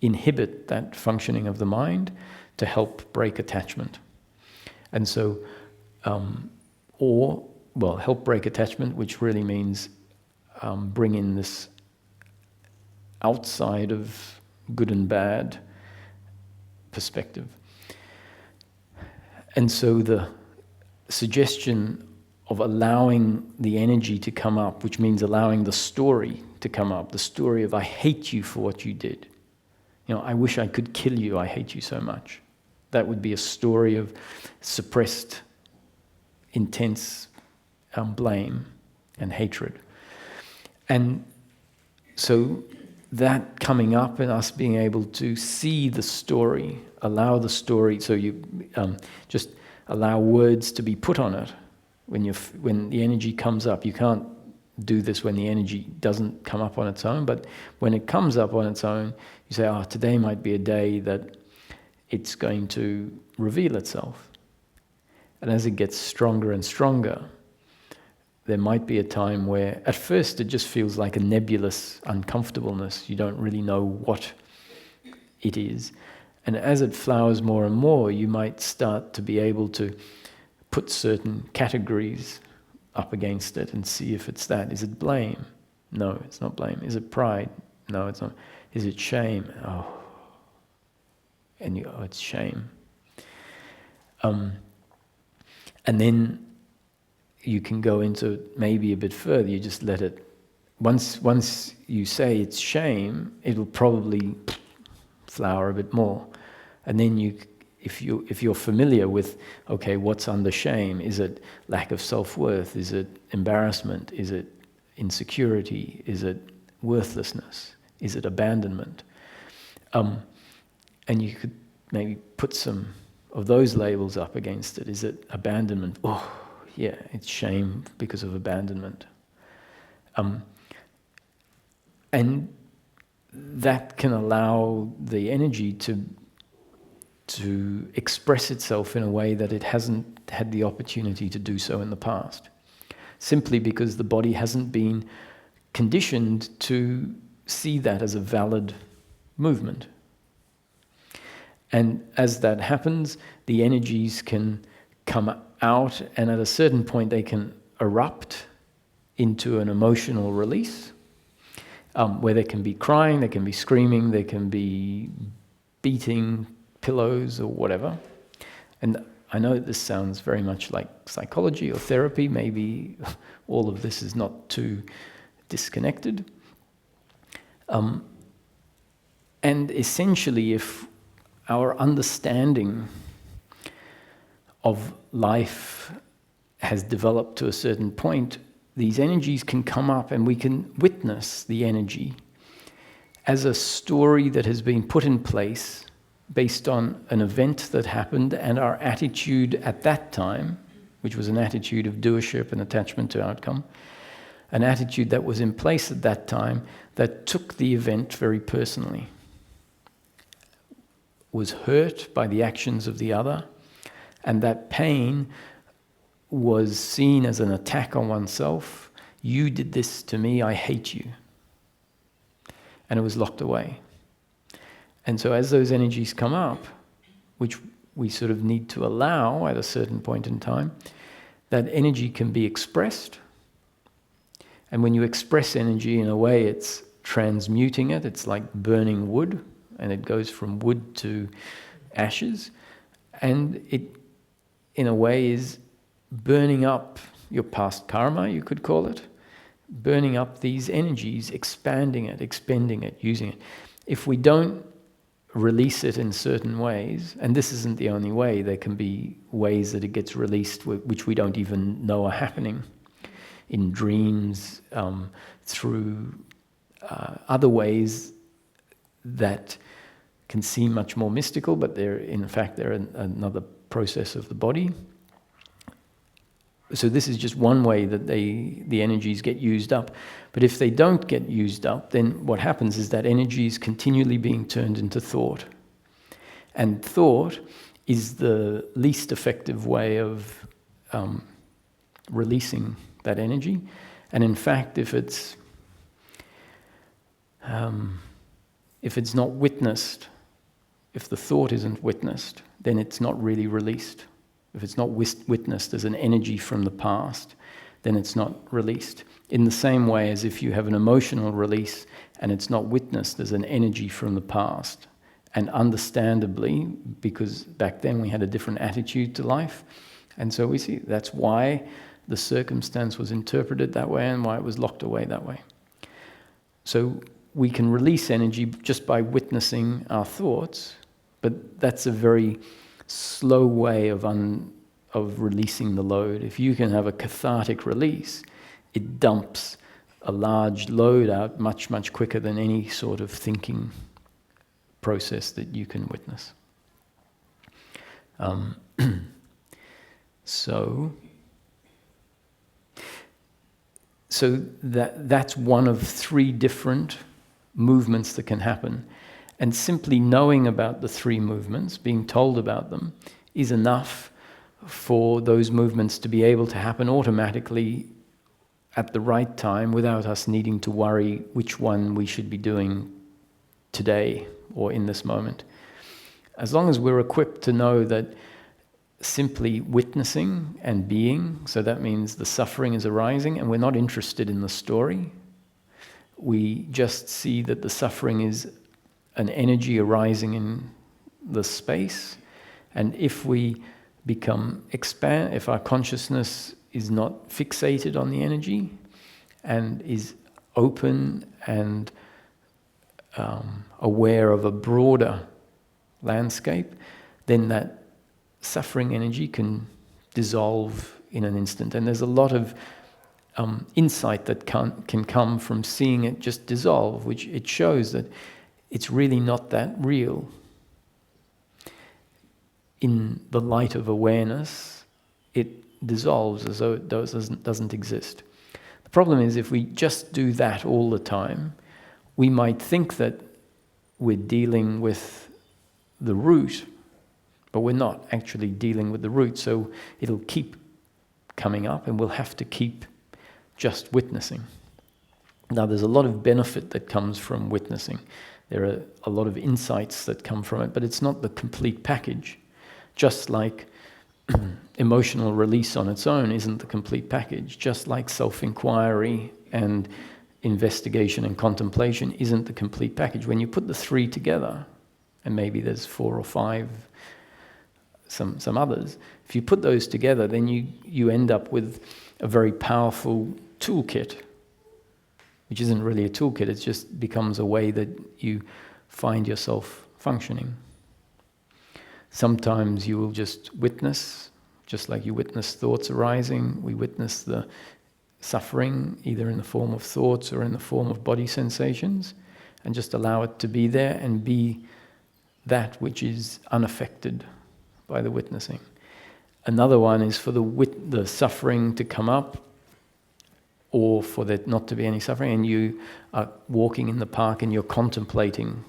inhibit that functioning of the mind to help break attachment. And so, help break attachment, which really means bring in this outside of good and bad perspective. And so the suggestion of allowing the energy to come up, which means allowing the story to come up, the story of I hate you for what you did. I wish I could kill you, I hate you so much. That would be a story of suppressed, intense blame and hatred. And so that coming up and us being able to see the story, allow the story, so you just allow words to be put on it. When the energy comes up, you can't do this when the energy doesn't come up on its own, but when it comes up on its own, you say, today might be a day that it's going to reveal itself. And as it gets stronger and stronger, there might be a time where at first it just feels like a nebulous uncomfortableness. You don't really know what it is. And as it flowers more and more, you might start to be able to put certain categories up against it and see if it's that. Is it blame? No, it's not blame. Is it pride? No, it's not. Is it shame? It's shame. And then you can go into maybe a bit further. You just let it. Once you say it's shame, it'll probably flower a bit more. And then if you're familiar with, okay, what's under shame? Is it lack of self-worth? Is it embarrassment? Is it insecurity? Is it worthlessness? Is it abandonment? And you could maybe put some of those labels up against it. Is it abandonment? Oh, yeah, it's shame because of abandonment. And that can allow the energy to express itself in a way that it hasn't had the opportunity to do so in the past, simply because the body hasn't been conditioned to see that as a valid movement. And as that happens, the energies can come out, and at a certain point they can erupt into an emotional release, where there can be crying, there can be screaming, there can be beating pillows or whatever. And I know this sounds very much like psychology or therapy. Maybe all of this is not too disconnected. And essentially, if our understanding of life has developed to a certain point, these energies can come up and we can witness the energy as a story that has been put in place based on an event that happened and our attitude at that time, which was an attitude of doership and attachment to outcome, an attitude that was in place at that time that took the event very personally, was hurt by the actions of the other, and that pain was seen as an attack on oneself. You did this to me, I hate you. And it was locked away. And so as those energies come up, which we sort of need to allow at a certain point in time, that energy can be expressed. And when you express energy in a way, it's transmuting it. It's like burning wood, and it goes from wood to ashes. And it, in a way, is burning up your past karma, you could call it. Burning up these energies, expanding it, expending it, using it. If we don't release it in certain ways, and this isn't the only way, there can be ways that it gets released which we don't even know are happening, in dreams, through other ways that can seem much more mystical, but they're another process of the body. So this is just one way that the energies get used up. But if they don't get used up, then what happens is that energy is continually being turned into thought. And thought is the least effective way of releasing that energy. And in fact, if it's not witnessed, if the thought isn't witnessed, then it's not really released. If it's not witnessed as an energy from the past, then it's not released. In the same way as if you have an emotional release and it's not witnessed as an energy from the past. And understandably, because back then we had a different attitude to life, and so we see that's why the circumstance was interpreted that way and why it was locked away that way. So we can release energy just by witnessing our thoughts, but that's a very slow way of releasing the load. If you can have a cathartic release, it dumps a large load out much, much quicker than any sort of thinking process that you can witness. So that's one of three different movements that can happen. And simply knowing about the three movements, being told about them, is enough for those movements to be able to happen automatically at the right time without us needing to worry which one we should be doing today or in this moment. As long as we're equipped to know that simply witnessing and being, so that means the suffering is arising and we're not interested in the story, we just see that the suffering is an energy arising in the space, and if we if our consciousness is not fixated on the energy and is open and aware of a broader landscape, then that suffering energy can dissolve in an instant. And there's a lot of insight that can come from seeing it just dissolve, which it shows that it's really not that real. In the light of awareness, it dissolves as though it doesn't exist. The problem is if we just do that all the time, we might think that we're dealing with the root, but we're not actually dealing with the root, so it'll keep coming up and we'll have to keep just witnessing. Now there's a lot of benefit that comes from witnessing. There are a lot of insights that come from it, but it's not the complete package. Just like emotional release on its own isn't the complete package, just like self-inquiry and investigation and contemplation isn't the complete package. When you put the three together, and maybe there's 4 or 5, some others, if you put those together, then you end up with a very powerful toolkit, which isn't really a toolkit, it just becomes a way that you find yourself functioning. Sometimes you will just witness, just like you witness thoughts arising. We witness the suffering, either in the form of thoughts or in the form of body sensations, and just allow it to be there and be that which is unaffected by the witnessing. Another one is for the suffering to come up, or for there not to be any suffering, and you are walking in the park and you're contemplating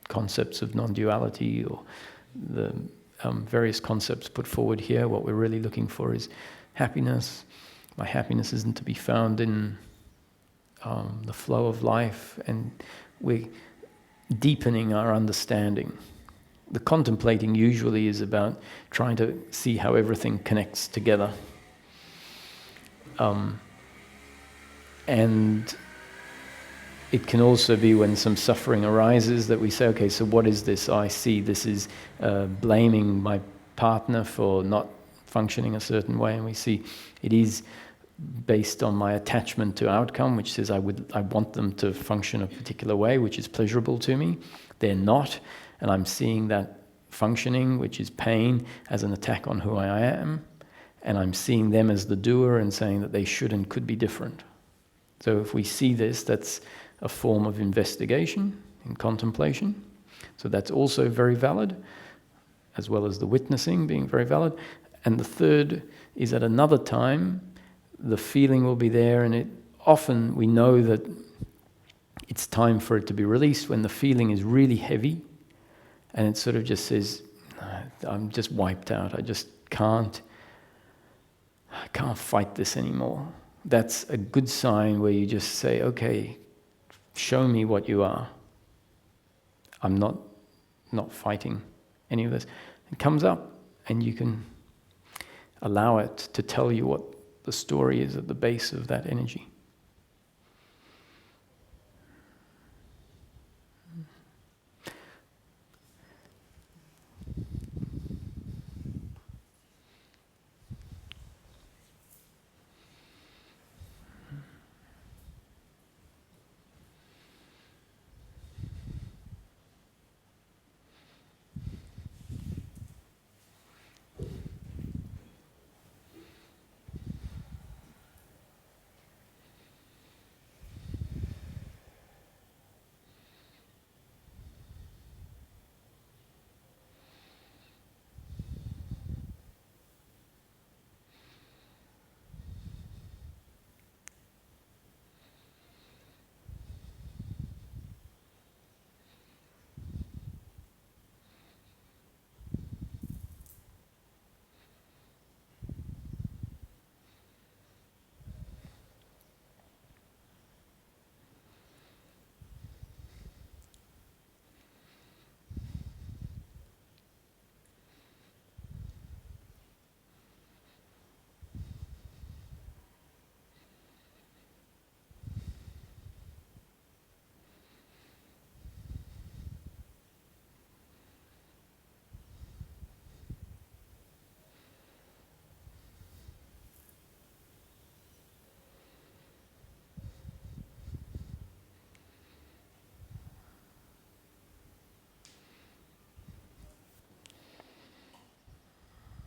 concepts of non-duality or the various concepts put forward here. What we're really looking for is happiness. My happiness isn't to be found in the flow of life, and we deepening our understanding. The contemplating usually is about trying to see how everything connects together. And it can also be when some suffering arises that we say, okay, so what is this? I see this is blaming my partner for not functioning a certain way, and we see it is based on my attachment to outcome, which says I want them to function a particular way, which is pleasurable to me. They're not, and I'm seeing that functioning, which is pain, as an attack on who I am, and I'm seeing them as the doer and saying that they should and could be different. So if we see this, that's a form of investigation and contemplation. So that's also very valid, as well as the witnessing being very valid. And the third is at another time, the feeling will be there, and often we know that it's time for it to be released when the feeling is really heavy, and it sort of just says, I'm just wiped out, I just can't fight this anymore. That's a good sign where you just say, okay, show me what you are. I'm not fighting any of this. It comes up, and you can allow it to tell you what the story is at the base of that energy.